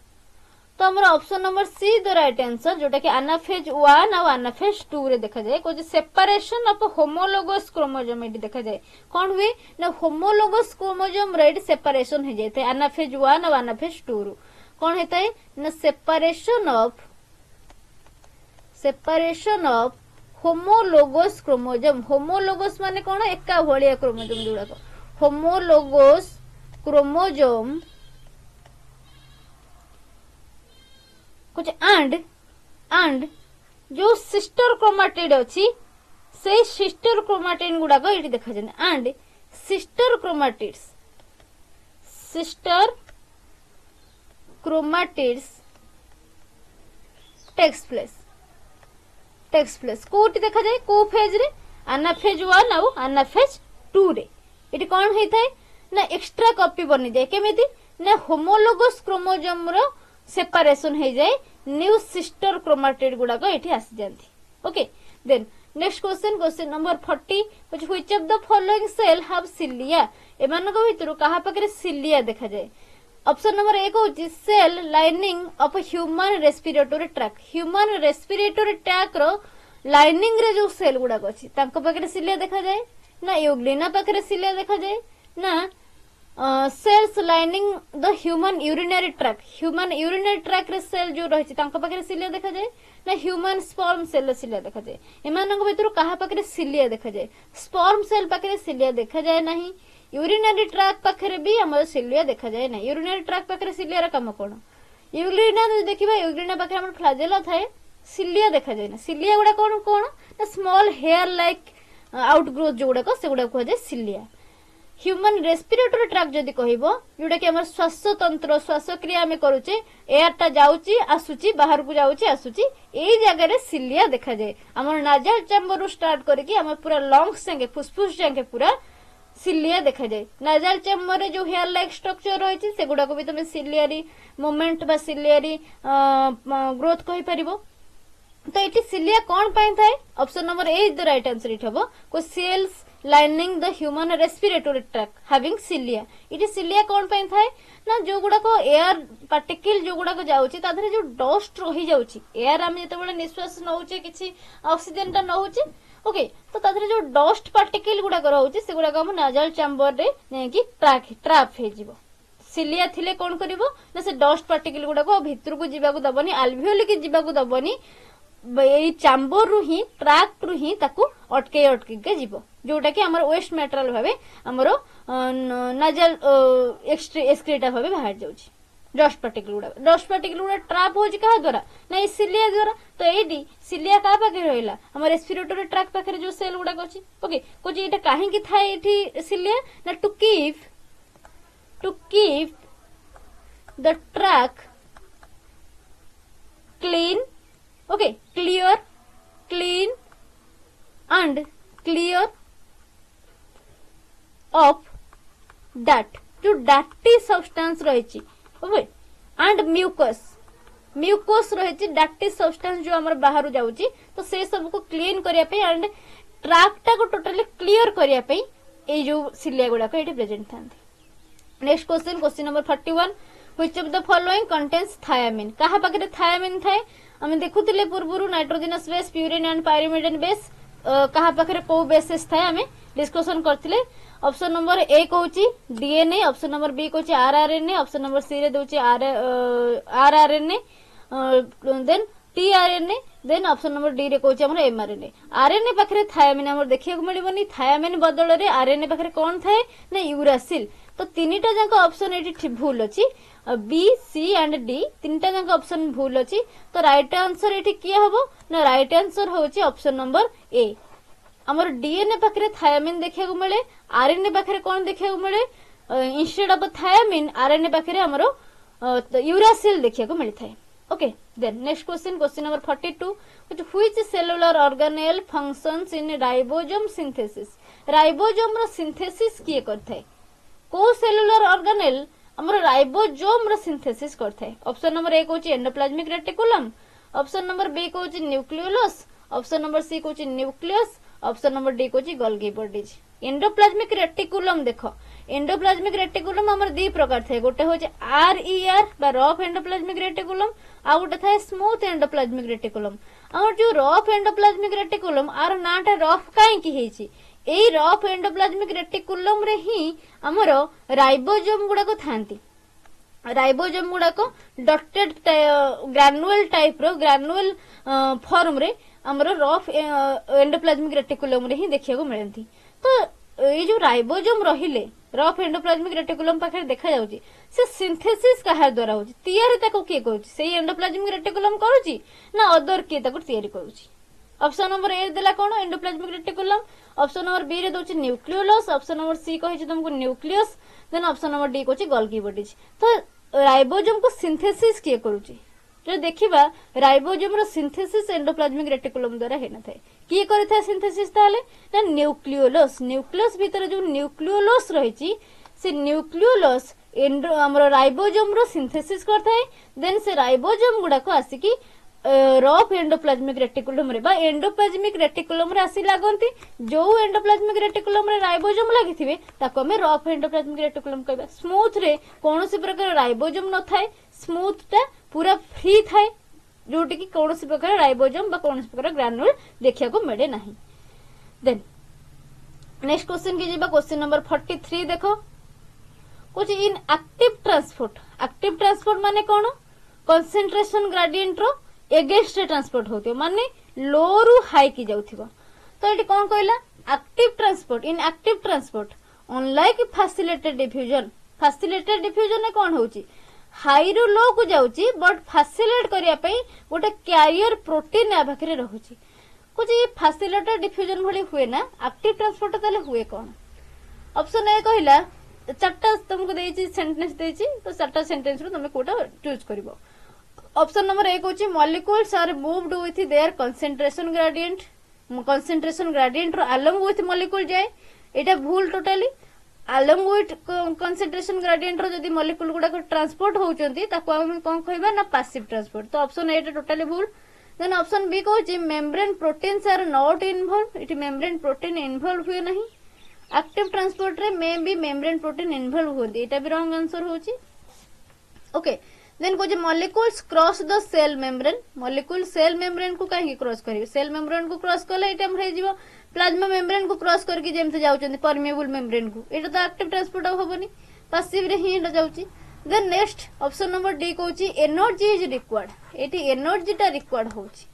Speaker 1: तो हमरो option number C the right answer, जोटा कि एनाफेज 1 और एनाफेज 2 रे देखा जाय को separation of homologous chromosome eighty देखा जाय। कोन हुए ना होमोलोगस क्रोमोसोम रे सेपरेशन हे जायते एनाफेज 1 और एनाफेज 2 रु। कोन हेतै ना separation of homologous chromosome. Homologous माने कोन एका भलिया क्रोमोसोम जोडा को होमोलोगस क्रोमोसोम कुछ एंड जो सिस्टर क्रोमाटिड अछि से सिस्टर क्रोमाटिड गुडा को एटी देखा जने and sister chromatids takes place कोटी देखा जाए को फेज रे एनाफेज 1 और एनाफेज 2 रे। एटी कोन हेथाय ना एक्स्ट्रा कॉपी बनी जाए केमिति ना होमोलोगस क्रोमोजोम रो सेपरेशन हो जाए न्यू सिस्टर क्रोमाटिड गुड़ाक ये आसी जाती okay then next question number 40 which of the following cell have cilia एमानक भितर कहा पाखे सिलिया देखा जाए ऑप्शन नंबर 1 होची cell lining of human respiratory tract रो लाइनिंग रे जो सेल गुड़ाक अच्छी पाखे सिलिया देखा जाए ना यूग्लिना पाखे सिलिया देखा जाए ना cells lining the human urinary tract रे सेल जो रही पाखे सिलिया देखा जाए ना ह्यूमन स्पर्म सेल सिलिया देखा जाए एमानक भितर कहा पाखे सिलिया देखा जाए स्पर्म सेल पाखे सिलिया देखा जाए नहीं यूरिनरी ट्रैक पाखे भी आम सिलिया देखा जाए ना यूरिनरी ट्रैक पाखे सिलिया कम कौन यूग्लिना देखा यूग्लिना पाखे आम फ्लाजेला थाए सिलिया देखा जाए ना सिलिया गुड़ा कौन कौन ना स्मॉल हेयर लाइक आउटग्रोथ जो गुड़ाक से गुड़ा कहुए सिलिया ह्यूमन रेस्पिरेटरी ट्रैक जदि कहबो जोटा कि हमर श्वास तंत्र श्वासक्रिया आमे करूचे एयर टा जाउची आसुची बाहर को जाउची आसुची एई जगह रे सिलिया देखा जाए हमर नाजल चैम्बर रु स्टार्ट करके हमर पूरा लंग्स संगे फुसफुस संगे पूरा सिलिया देखा जाए नाजल चैम्बर रे जो हेयर लाइक स्ट्रक्चर रहिछि से गुडा को भी तमे सिलियरी मूवमेंट बा सिलियरी ग्रोथ कहि परिबो तो ये सिलिया कौन पाई थाए option number 8 the right answer it हबो को cells lining the human respiratory tract having cilia it cilia कौन पाई थाए ना जो गुड़ाक एयर पार्टिकल जो गुड़ाक जाउची ता धरे जो डस्ट रही जाउची एयर हम जेतेबेले निश्वास नउचे किछि ऑक्सीजन ता नउची ओके तो ता धरे जो डस्ट पार्टिकल गुड़ाक रहउची से गुड़ाक हम नाजल चैम्बर रे नेकी ट्रैप हे जिवो सिलिया थिले कौन करिवो ना से डस्ट पार्टिकल गुड़ाक भितर को जीवा को दबनी अल्वियोली के जीवा को दबनी चैम्बर रु ही ट्रैक रु ही ताकू अटके के जीवो जोटा कि हमर वेस्ट मटेरियल भाबे हमर नाजल एक्सक्रीटा भाबे बाहर जाउची डस्ट पार्टिकल गुड़ा ट्रैप होची कहा द्वारा ना सिलिया द्वारा तो एडी सिलिया का पाखे रहला हमर रेस्पिरेटरी ट्रैक पाखे जो सेल गुड़ा अछि ओके कोची एटा काहे कि थाए एठी सिलिया ना to keep the track clean okay clean and clear of डट जो डाटी सब्सटेंस रही एंड म्यूकस रही डाटी सब्सटेंस जो आमर बाहर जाउची तो से सब को क्लीन करिया पे एंड ट्रैक टा को टोटली क्लियर करिया पे ए जो सिलिया गुड़ाक ये प्रेजेंट थांती next question number 41 which of the following contains thiamine कहा पाखे थायामिन थाए आम देखुले पूर्व nitrogenous base purine and pyrimidine base कहा पाखे को बेसिस थाए आम डिस्कशन करथिले ऑप्शन नंबर 1 होची डीएनए ऑप्शन नंबर बी होची आरआरएनए ऑप्शन नंबर सी रे दोची rRNA then tRNA then option number D रे कोची हमर एमआरएनए आरएनए पाखरे थायामिन हमर देखिया को मिलिबनी थायामिन बदल रे आरएनए पाखरे कोन थाए ना यूरासिल तो तीनटा जाक ऑप्शन एठी भूल अछि बी सी एंड डी तीनटा जाक ऑप्शन भूल अछि तो राइट आंसर एठी किया हबो ना राइट आंसर होची ऑप्शन नंबर ए हमर डीएनए पाखरे थायामिन देखिया को मिले आरएनए पाखरे कोन देखिया को मिले इंस्टेड ऑफ थायामिन आरएनए पाखरे हमरो यूरासिल देखिया को मिलि थाए okay then next question number 42 which cellular organelle functions in ribosome रो सिंथेसिस किए करथाय को सेलुलर ऑर्गेनेल हमर राइबोसोम रो सिंथेसिस करथाय ऑप्शन नंबर 1 होची endoplasmic reticulum option number B होची न्यूक्लियोलस ऑप्शन नंबर सी होची न्यूक्लियस ऑप्शन नंबर डी होची गोल्गी बॉडीज एंडोप्लाज्मिक रेटिकुलम देखो एंडोप्लाज्मिक रेटिकुलम हमर दी प्रकार थाए गोटे होचे आरईआर बा रफ एंडोप्लाज्मिक रेटिकुलम आ गोटे थाए स्मूथ एंडोप्लाज्मिक रेटिकुलम हमर जो रफ एंडोप्लाज्मिक रेटिकुलम आर नाटा रफ काहे की हेची एई रफ एंडोप्लाज्मिक रेटिकुलम रे ही हमर राइबोसोम गुडा को थांती राइबोसोम गुडा को डॉटेड ग्रानुअल टाइप रो ग्रानुअल फॉर्म रे हमर रफ एंडोप्लाज्मिक रेटिकुलम रे ही देखिया को मिलंती तो ये जो राइबोसोम रहिले रफ एंडोप्लाज्मिक रेटिकुलम पाखे देखा जाउची से सिंथेसिस कहा द्वारा होची तैयारी ताको के करूची सेही एंडोप्लाज्मिक रेटिकुलम करूची ना अदर के ताको तैयारी करूची ऑप्शन नंबर ए देला कोन endoplasmic reticulum option number B रे दोची न्यूक्लियोलस ऑप्शन नंबर सी कहिछि तुमको nucleus then option number D कोची गोल्गी बॉडीज तो राइबोसोम को सिंथेसिस के करूची जो देखिबा राइबोसोम रो सिंथेसिस एंडोप्लाज्मिक रेटिकुलम द्वारा हेना थाए किए करिथा सिंथेसिस ताले ना न्यूक्लियोलस न्यूक्लियस भीतर जो न्यूक्लियोलस रहिची से न्यूक्लियोलस हमर राइबोसोम रो सिंथेसिस करथाय देन से राइबोसोम गुडा को आसिकी रफ एंडोप्लाज्मिक रेटिकुलम रे बा एंडोप्लाज्मिक रेटिकुलम रे आसी लागंती जो एंडोप्लाज्मिक रेटिकुलम रे राइबोसोम लागिथिबे ताको हमें रफ एंडोप्लाज्मिक रेटिकुलम कहबा। स्मूथ रे कोनोसी प्रकार राइबोसोम न थाए, स्मूथ टा पूरा फ्री थाए जोटी की कोनोसी प्रकार राइबोसोम बा कोनोसी प्रकार ग्रानुल देखिया को मिले नाही। देन नेक्स्ट क्वेश्चन की जेबा क्वेश्चन नंबर 43 देखो कुछ इन एक्टिव ट्रांसपोर्ट माने कोन कंसंट्रेशन ग्रेडियंट रो एगेंस्ट ट्रांसपोर्ट होतियो माने लो रु हाई की जाउथिबो। तो एटी कोन कहला इन active transport unlike facilitated diffusion ने कोन होची हाई रु लो को जाउची बट फैसिलिटेट करिया पई गोटे कैरियर प्रोटीन आ भाकरे रहूची कुछ ये फैसिलिटेटेड डिफ्यूजन भली हुए ना एक्टिव ट्रांसपोर्ट तले हुए कोन। ऑप्शन ए कहला चारटा तुमको देइची सेंटेंस देइची तो चारटा सेंटेंस रो तुमे कोटा चूज करबो। ऑप्शन नंबर 1 होची molecules are moved with their concentration gradient रो अलोंग विथ मॉलिक्यूल जाए एटा भूल totally. Along with concentration gradient रो जदी मॉलिक्यूल गुडा को ट्रांसपोर्ट होचंती ताको हम कोन कहबा ना पैसिव ट्रांसपोर्ट। तो ऑप्शन ए टोटली भूल। देन ऑप्शन बी कहूची membrane proteins are not involve it membrane protein involve हुए नहीं। एक्टिव ट्रांसपोर्ट रे may be membrane protein involve होती एटा भी रॉन्ग आंसर होची। ओके देन कहूची molecules cross the cell membrane molecule cell membrane को काहे क्रॉस करिवे सेल मेम्ब्रेन को क्रॉस कले एटा हम हेजिवो प्लाज्मा मेम्ब्रेन को क्रॉस करके जेमते जाउचंदी परमेबल मेम्ब्रेन को एटा तो एक्टिव ट्रांसपोर्ट होबनी पैसिव रे ही एटा जाउची। Then next option number D कहूची एनर्जी इज रिक्वायर्ड एटी एनर्जी टा रिक्वायर्ड होची।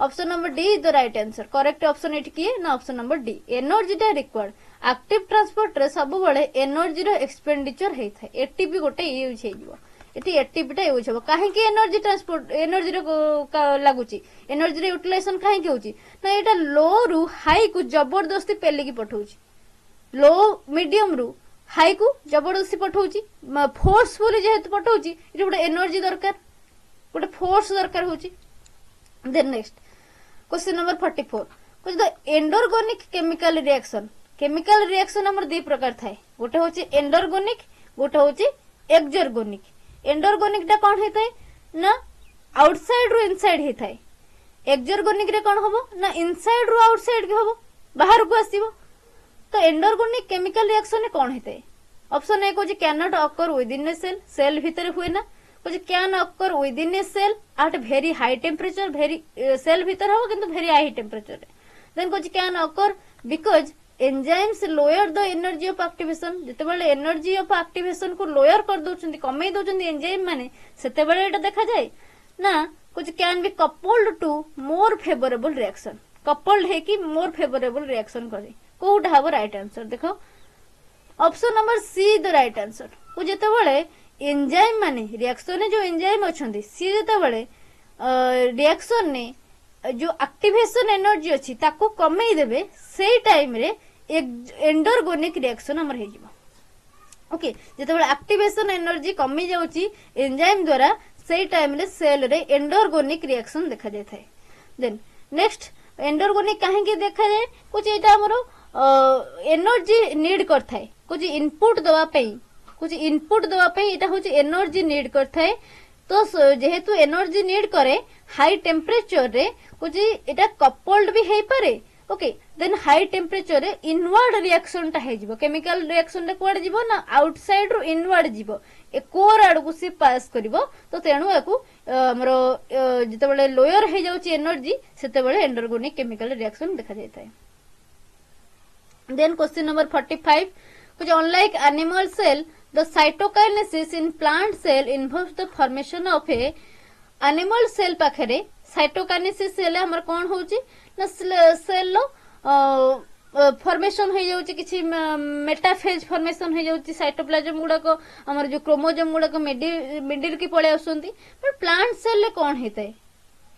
Speaker 1: Option number D is the right answer correct option एटी किए ना ऑप्शन नंबर डी एनर्जी टा रिक्वायर्ड। एक्टिव ट्रांसपोर्ट रे सब बळे एनर्जी रो एक्सपेंडिचर हेइ थाए एटीपी गोटे यूज हेजिवो एटी एटीपी टा यूज होबो काहे कि एनर्जी ट्रांसपोर्ट एनर्जी रो लागुची एनर्जी रे यूटिलाइजेशन काहे कि होची ना एटा लो रु हाई को जबरदस्ती पेली की पठौची लो मीडियम रु हाई को जबरदस्ती पठौची फोर्सफुली जेहेतु पठौची एटा गोटे एनर्जी दरकार गोटे फोर्स दरकार होची। देन नेक्स्ट क्वेश्चन नंबर 44 कुछ द एंडोर्गेनिक केमिकल रिएक्शन हमर दो प्रकार थाए गोटे होची एंडोर्गेनिक गोटे होची एक्सोर्गेनिक। एंडोर्गेनिक टा कोन हेताय ना आउटसाइड रु इनसाइड हेताय एक्सोर्गेनिक रे कोन होबो ना इनसाइड रु आउटसाइड के होबो बाहर को आसीबो। तो एंडोर्गेनिक केमिकल रिएक्शन ने कोन हेताय ऑप्शन ए को can not occur within a cell भीतर हुए ना कुछ can occur within a cell at very high temperature very cell भीतर हो किंतु वेरी हाई टेम्परेचर रे। देन कुछ can occur because enzymes lower the energy of activation जते बेले एनर्जी ऑफ एक्टिवेशन को लोअर कर दोचंदी कमई दोचंदी एंजाइम माने सेते बेले एटा देखा जाय ना कुछ can be coupled to more favourable reaction coupled है कि मोर फेवरेबल रिएक्शन करे कोउटा हबो राइट आंसर देखो option number C the right answer को जते बेले एंजाइम माने रिएक्शन ने जो एंजाइम अछंदी सी जते बेले रिएक्शन ने जो एक्टिवेशन एनर्जी अछि ताको कमई देबे सेई टाइम रे एंडोर्गेनिक रिएक्शन हमर हे जिवो। ओके जते बेले एक्टिवेशन एनर्जी कमी जाउची एंजाइम द्वारा सेई टाइम रे सेल रे एंडोर्गेनिक रिएक्शन देखा जाय थाए। देन नेक्स्ट एंडोर्गेनिक काहे के देखा जाय कुछ एटा हमरो एनर्जी नीड करथाय कुछ इनपुट दवा पई एटा होची एनर्जी नीड करथाय। तो जेहेतु एनर्जी नीड करे हाई टेम्परेचर रे कुछ एटा कपल्ड भी हेई पारे। ओके देन हाई टेम्परेचर रे इनवर्ड रिएक्शन टा हे जिवो केमिकल रिएक्शन टा कोड जिवो ना आउटसाइड रो इनवर्ड जिवो ए कोर आड़ को से पास करिवो। तो तेणु याकू हमरो जते बेले लोअर हे जाउची एनर्जी सेते बेले एंडोर्गेनिक केमिकल रिएक्शन देखा जाय थाए। देन क्वेश्चन नंबर 45 कुछ unlike animal cell the cytokinesis in plant cell involves the formation of a animal cell पाखरे cytokinesis सेल हमर कोन होची ना सेल लो फॉर्मेशन हो जाउची किछि मेटाफेज फॉर्मेशन हो जाउची साइटोप्लाज्म गुडा को हमर जो क्रोमोसोम गुडा को मिडिल की पळे आसुंती पर प्लांट सेल ले कोन हेतै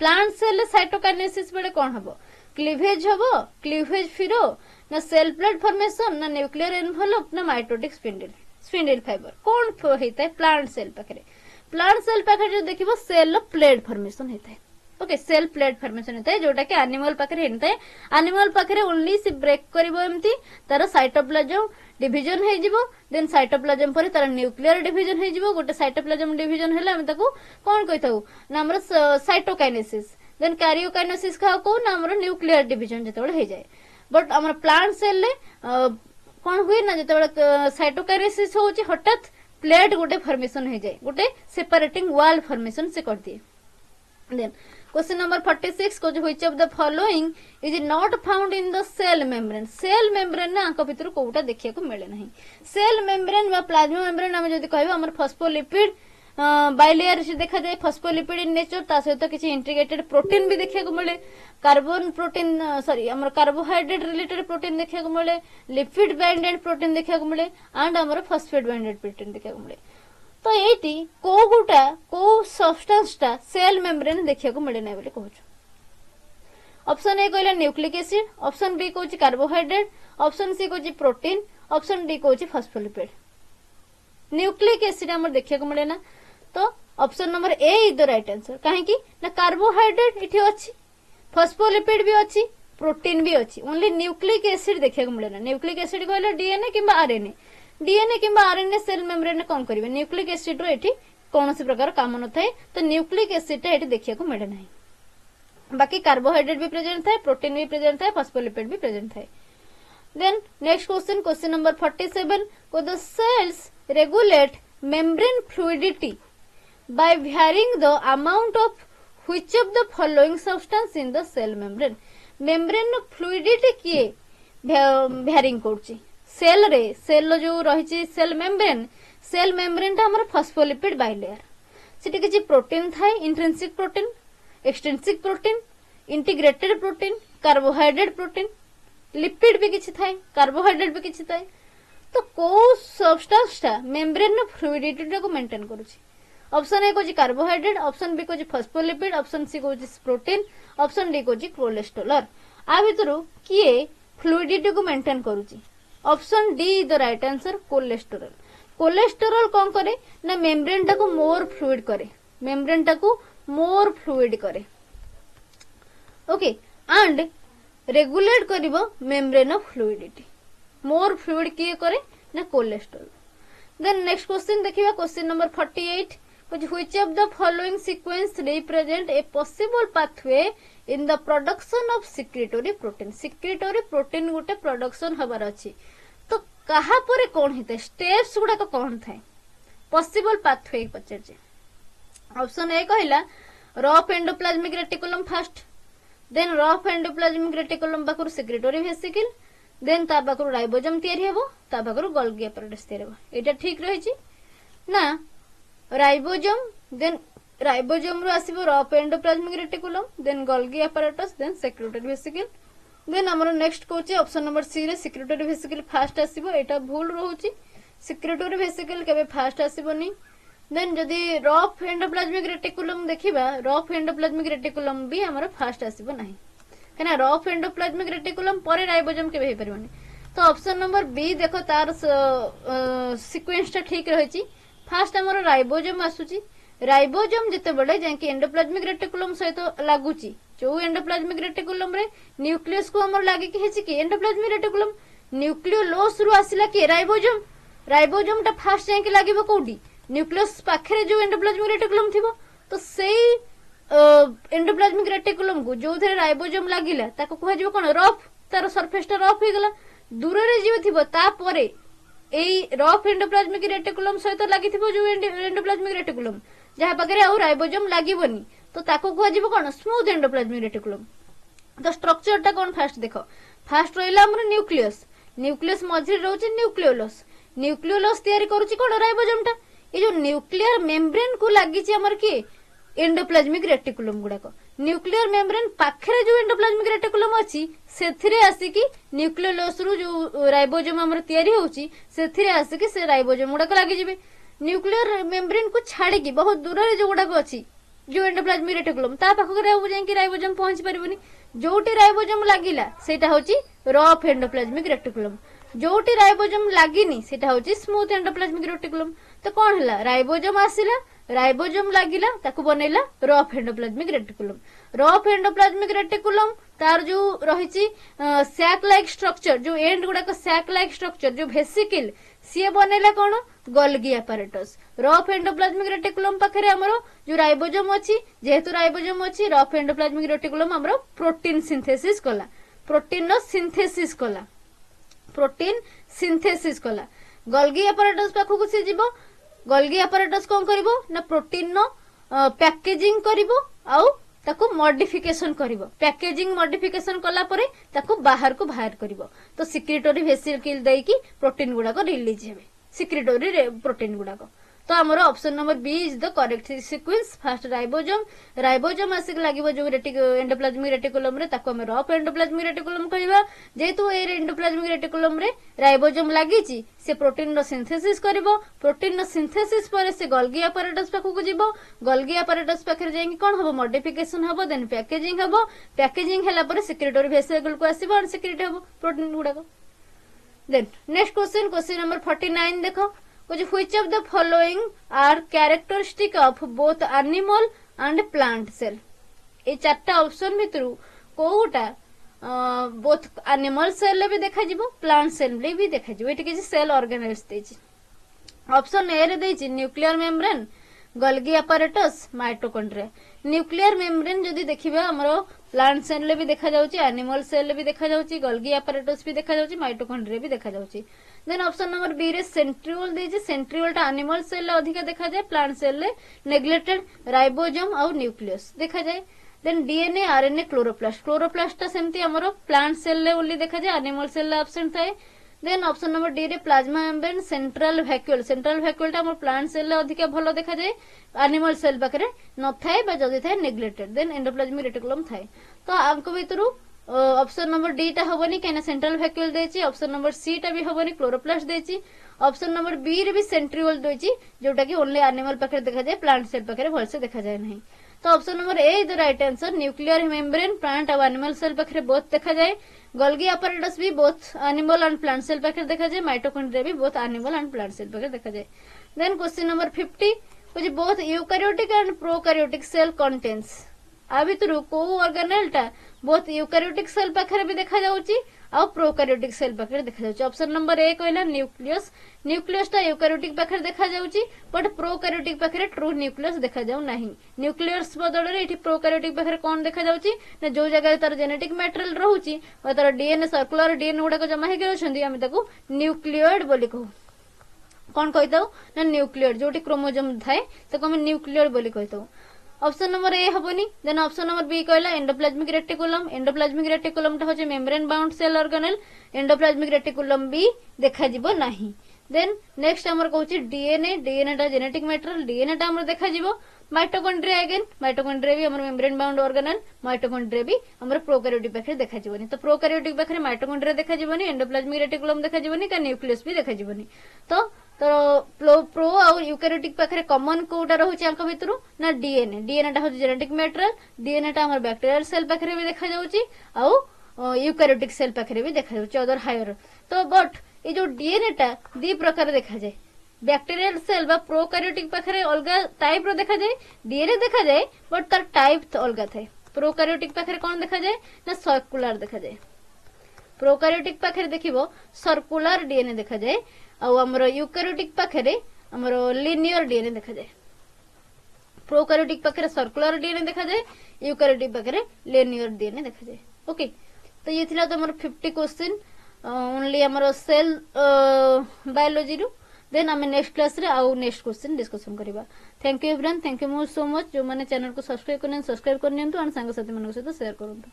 Speaker 1: प्लांट सेल ले साइटोकाइनेसिस बेले कोन हबो क्लीवेज फिरो ना सेल प्लेट फॉर्मेशन ना न्यूक्लियर एनवेलप ना माइटोटिक स्पिंडल फाइबर कोन हेतै प्लांट सेल पाखरे जो देखिबो सेल लो प्लेट फॉर्मेशन हेतै ओके सेल प्लेट फॉर्मेशन होता है जोटा कि एनिमल पाखरे होता है एनिमल पाखरे ओनली से ब्रेक करिवो एम्ति तार साइटोप्लाज्म डिवीजन हे जिवो देन साइटोप्लाज्म पर तार न्यूक्लियर डिवीजन हे जिवो गोटे साइटोप्लाज्म डिवीजन हेला हम ताको कोन कहिताउ ना हमर साइटोकाइनेसिस देन कैरियोकाइनेसिस का को ना हमर न्यूक्लियर डिवीजन जेतेबेले हे जाय बट हमर प्लांट सेल ले कोन हुए ना जेतेबेले साइटोकाइनेसिस होची हठात प्लेट गोटे फॉर्मेशन हे जाय गोटे सेपरेटिंग वॉल फॉर्मेशन से कर दिए then question number 46 को which of the following is not found in the cell membrane ना आंक भितर कोउटा देखिया को मिले नहीं सेल मेम्ब्रेन बा प्लाज्मा मेम्ब्रेन हम जदी कहबो हमर फॉस्फोलिपिड बाइलेयर से देखा जाए फॉस्फोलिपिड इन नेचर ता सहित किछि इंटीग्रेटेड प्रोटीन भी देखिया को मिले कार्बन प्रोटीन सॉरी हमर कार्बोहाइड्रेट रिलेटेड प्रोटीन देखिया को मिले लिपिड बाइंडेड प्रोटीन देखिया को मिले एंड हमर फॉस्फेट बाइंडेड प्रोटीन देखिया को मिले तो एटी को गुटा को सब्सटेंस टा सेल मेम्ब्रेन देखिया को मिले नै बोली कहू ऑप्शन ए कहला न्यूक्लिक एसिड ऑप्शन बी कहू कार्बोहाइड्रेट ऑप्शन सी कहू प्रोटीन ऑप्शन डी कहू फॉस्फोलिपिड न्यूक्लिक एसिड हमर देखिया को मिले ना तो option number A is the right answer काहे कि ना कार्बोहाइड्रेट इठी अछि फॉस्फोलिपिड भी अछि प्रोटीन भी अछि ओनली न्यूक्लिक एसिड देखिया को मिले ना न्यूक्लिक एसिड कहला डीएनए किबा आरएनए डीएनए किबा आरएनए सेल मेम्ब्रेन कोन करिवे न्यूक्लिक एसिड रो एठी कोनोसी प्रकार काम न थाए तो न्यूक्लिक एसिड टा एठी देखिया को मिले नाही बाकी कार्बोहाइड्रेट भी प्रेजेंट थाए प्रोटीन भी प्रेजेंट थाए फॉस्फोलिपिड भी प्रेजेंट थाए देन नेक्स्ट क्वेश्चन नंबर 47 को the cells regulate membrane fluidity by varying the amount of which of the following substance in the cell membrane membrane fluidity किए varying करछि cell जो रही cell membrane ता हमर phospholipid bilayer सेठी किछि protein थाए intrinsic protein extrinsic protein integrated protein carbohydrate protein lipid भी किछि थाए कार्बोहाइड्रेट भी किछि थाए तो को सब्सटेंस ता मेम्ब्रेन फ्लूइडिटी को मेंटेन करूछि ऑप्शन ए कोछि कार्बोहाइड्रेट ऑप्शन बी कोछि फॉस्फोलिपिड ऑप्शन सी कोछि प्रोटीन ऑप्शन डी कोछि कोलेस्ट्रॉल आ भितरु किए फ्लूइडिटी को मेंटेन करूछि option D is the right answer cholesterol कोन करे ना मेम्ब्रेन टा को मोर फ्लूइड करे ओके एंड रेगुलेट करिवो membrane of fluidity more fluid किए करे ना कोलेस्ट्रॉल देन नेक्स्ट क्वेश्चन देखिबा question number 48 which of the following sequence represent a possible pathway in the production of secretory protein गोटे production हबार अछि तो कहा परे कोन हेते स्टेप्स गुडा को कोन थाए पॉसिबल पाथवे पचर जे ऑप्शन ए कहला rough endoplasmic reticulum first then rough endoplasmic reticulum बाकुर सेक्रेटरी वेसिकल देन ता बाकुर राइबोसोम तयारी हेबो ता बाकुर गोल्गी apparatus तयारी हेबो एटा ठीक रही छी ना राइबोसोम देन राइबोसोम रो आसीबो rough endoplasmic reticulum then Golgi apparatus then secretory vesicle then हमर नेक्स्ट कोचे ऑप्शन नंबर सी रे सेक्रेटरी वेसिकल फास्ट आसीबो एटा भूल रहउची सेक्रेटरी वेसिकल केबे फास्ट आसीबोनी देन जदी रफ एंडोप्लाज्मिक रेटिकुलम देखिबा रफ एंडोप्लाज्मिक रेटिकुलम भी हमर फास्ट आसीबो नाही केना रफ एंडोप्लाज्मिक रेटिकुलम परे राइबोसोम केबे हे परबोनी तो ऑप्शन नंबर बी देखो तार सीक्वेंस ता ठीक रहिची फास्ट हमर राइबोसोम आसुची राइबोसोम जते बडे जेंकि एंडोप्लाज्मिक रेटिकुलम सहित लागुची जो एंडोप्लाज्मिक रेटिकुलम रे न्यूक्लियस को हमर लागे कि हेची कि एंडोप्लाज्मिक रेटिकुलम न्यूक्लियोलस रु आसिला कि राइबोसोम ता फास्ट जेंकि लागिबो कोडी न्यूक्लियस पाखरे जो एंडोप्लाज्मिक रेटिकुलम थिबो तो सेई एंडोप्लाज्मिक रेटिकुलम को जो थे राइबोसोम लागिला ताको कहै जो कोन रफ तार सरफेस ता रफ हे गला दूर रे जीव थिबो ता परे एई रफ एंडोप्लाज्मिक रेटिकुलम सहित लागि थिबो जो एंडोप्लाज्मिक रेटिकुलम जहा पाखरे आ राइबोसोम लागिबोनी तो ताको कहै जो कोन स्मूथ एंडोप्लाज्मिक रेटिकुलम तो स्ट्रक्चर ता कोन फास्ट देखो फास्ट रहिला हमर न्यूक्लियस मझिर रहउची न्यूक्लियोलस तयारी करूची कोन राइबोसोम ता ए जो न्यूक्लियर मेम्ब्रेन को लागिची हमर के एंडोप्लाज्मिक रेटिकुलम गुडा को न्यूक्लियर मेम्ब्रेन पाखरे जो एंडोप्लाज्मिक रेटिकुलम अछि सेथिरे आसी कि न्यूक्लियोलस रु जो राइबोसोम हमर तयारी होउची सेथिरे आसी कि से राइबोसोम गुडा को लागि जिवे न्यूक्लियर मेम्ब्रेन को छाड़ी कि बहुत दूर रे जो गुडा को अछि जो एंडोप्लाज्मिक रेटिकुलम ता पाखरे आउ जाय कि राइबोसोम पहुंच परिबनी जोटी राइबोसोम लागिला सेटा होची रफ एंडोप्लाज्मिक रेटिकुलम जोटी राइबोसोम लागिनी सेटा होची स्मूथ एंडोप्लाज्मिक रेटिकुलम तो कोन हला राइबोसोम आसिला राइबोसोम लागिला ताकू बनैला rough endoplasmic reticulum. Rough endoplasmic reticulum तार जो रही सैक लाइक स्ट्रक्चर जो एंड गुड़ाक सैक लाइक स्ट्रक्चर जो वेसिकल सी बनैला कौन Golgi apparatus। Rough endoplasmic reticulum पाखे आमर जो राइबोसोम अच्छी जेहेतु राइबोसोम अच्छी रफ एंडोप्लाज्मिक रेटिकुलम आमर प्रोटीन सिंथेसिस कला प्रोटीन रो सिंथेसिस कला प्रोटीन सिंथेसिस कला गोल्गी apparatus पाखु सी जीवो गोल्गी apparatus कौन करिवो ना प्रोटीन नो पैकेजिंग करिवो आउ ताको मॉडिफिकेशन करिवो पैकेजिंग मॉडिफिकेशन कला परे ताको बाहर को बाहर करिवो तो सिक्रेटरी वेसिकल देई की प्रोटीन गुडा को रिलीज हेबे सिक्रेटरी प्रोटीन गुडा को। तो आमर option number B is the correct sequence first ribosome ribosome आसिक लागिवो जो एंडोप्लाज्मिक रेटिकुलम रे ताको हम रफ एंडोप्लाज्मिक रेटिकुलम कहबा जेतु ए एंडोप्लाज्मिक रेटिकुलम रे राइबोसोम लागिची से प्रोटीन रो सिंथेसिस करिवो प्रोटीन रो सिंथेसिस पर से गोल्गी apparatus पाखु को जीवो गोल्गी apparatus पाखरे जाई कि कोन हबो मॉडिफिकेशन हबो देन पैकेजिंग हबो पैकेजिंग हला पर सिक्रेटरी वेसिकल को आसीबो और सिक्रेट हबो प्रोटीन गुडा को। देन नेक्स्ट क्वेश्चन नंबर 49 देखो which of the following are characteristic of both animal and plant cell। ये चारटा ऑप्शन भितरु कोउटा बोथ एनिमल सेल भी देखा जिवो प्लांट सेल भी देखा जिवो एटी किसी सेल ऑर्गेनेल्स देछि। ऑप्शन ए रे देछि nuclear membrane Golgi apparatus mitochondria. Nuclear membrane जदि देखिबा हमरो प्लांट सेल भी देखा जाउची एनिमल सेल भी देखा जाउची गोल्गी apparatus भी देखा जाउची माइटोकॉन्ड्रिया भी देखा जाउची। देन ऑप्शन नंबर बी रे सेंट्रियोल देछि सेंट्रियोल टा एनिमल सेल अधिक देखा जाए प्लांट सेल रे नेग्लेक्टेड राइबोसोम और न्यूक्लियस देखा जाए। देन डीएनए आरएनए क्लोरोप्लास्ट टा सेमती हमरो प्लांट सेल रे ओनली देखा जाए एनिमल सेल रे एब्सेंट थाए। देन ऑप्शन नंबर डी रे प्लाज्मा मेम्ब्रेन सेंट्रल वैक्यूल टा हमर प्लांट सेल रे अधिक भलो देखा जाए एनिमल सेल पाखरे न थाए बा जदी थाए नेग्लेक्टेड। देन एंडोप्लाज्मिक रेटिकुलम थाए तो आंको भितरु ऑप्शन नंबर डी टा हबनी कहना सेंट्रल वैक्यूल देछि ऑप्शन नंबर सी टा भी हबनी क्लोरोप्लास्ट देछि ऑप्शन नंबर बी रे भी सेंट्रियोल देछि जोटा कि ओनली एनिमल पाखरे देखा जाए प्लांट सेल पाखरे भलसे देखा जाए नहीं। तो option number A is the right answer nuclear membrane plant और एनिमल सेल पाखरे बोथ देखा जाए गोल्गी apparatus भी both animal and plant cell पाखरे देखा जाए माइटोकॉन्ड्रिया भी both animal and plant cell पाखरे देखा जाए। Then question number 50 which both eukaryotic and prokaryotic cell contains आ भितरु को ऑर्गेनेल टा बोथ यूकैरियोटिक सेल पाखरे भी देखा जाउची आ प्रोकैरियोटिक सेल पाखरे देखा जाउची। ऑप्शन नंबर ए कहला न्यूक्लियस टा यूकैरियोटिक पाखरे देखा जाउची बट प्रोकैरियोटिक पाखरे ट्रू न्यूक्लियस देखा जाउ नाही। न्यूक्लियस बदल रे एठी प्रोकैरियोटिक पाखरे कोन देखा जाउची ना जो जगह तार जेनेटिक मटेरियल रहउची और तार डीएनए सर्कुलर डीएनए गुडा को जमा हे के रछंदी आमे ताको न्यूक्लियोइड बोली कहू कोन कहिताउ ना न्यूक्लियोइड जोटी क्रोमोसोम थाए ताको हम न्यूक्लियोइड बोली कहिताउ। ऑप्शन नंबर ए हबनी। देन ऑप्शन नंबर बी कहला एंडोप्लाज्मिक रेटिकुलम टा होचे membrane bound cell organelle endoplasmic reticulum भी देखा जिवो नाही। देन नेक्स्ट हमर कहूची डीएनए टा जेनेटिक मटेरियल डीएनए टा हमर देखा जिवो माइटोकॉन्ड्रिया अगेन माइटोकॉन्ड्रिया भी हमर मेम्ब्रेन बाउंड ऑर्गेनेल माइटोकॉन्ड्रिया भी हमर प्रोकैरियोटिक पाखरे देखा जिवोनी। तो प्रोकैरियोटिक पाखरे माइटोकॉन्ड्रिया देखा जिवोनी एंडोप्लाज्मिक रेटिकुलम देखा जिवोनी का न्यूक्लियस भी देखा जिवोनी। तो प्रो और यूकैरियोटिक पाखरे कॉमन कोटा रहउची आंक भितरु ना डीएनए टा होची जेनेटिक मटेरियल डीएनए टा हमर बैक्टीरियल सेल पाखरे भी देखा जाउची आ यूकैरियोटिक सेल पाखरे भी देखा जाउची अदर हायर। तो बट ये जो डीएनए टा दी प्रकार देखा जाए बैक्टीरियल सेल बा प्रोकैरियोटिक पाखरे अलगा टाइप रो देखा जाए डीएनए देखा जाए बट तार टाइप तो अलगा थाए। प्रोकैरियोटिक पाखरे कोन देखा जाए ना सर्कुलर देखा जाए प्रोकैरियोटिक पाखरे देखिबो सर्कुलर डीएनए देखा जाए और हमरो यूकैरियोटिक पाखरे हमरो लिनियर डीएनए देखा जाए। प्रोकैरियोटिक पाखरे सर्कुलर डीएनए देखा जाए यूकैरियोटिक पाखरे लिनियर डीएनए देखा जाए। ओके तो ये थिला तो हमरो 50 क्वेश्चन ओनली हमरो सेल बायोलॉजी रू। देन आम नेक्स्ट क्लास रे आउ नेक्स्ट क्वेश्चन डिस्कशन करिबा। Thank you everyone thank you so much जो माने चैनल को सब्सक्राइब करने सब्सक्राइब करनियंतु और संग साथी मन सहित शेयर करंतु।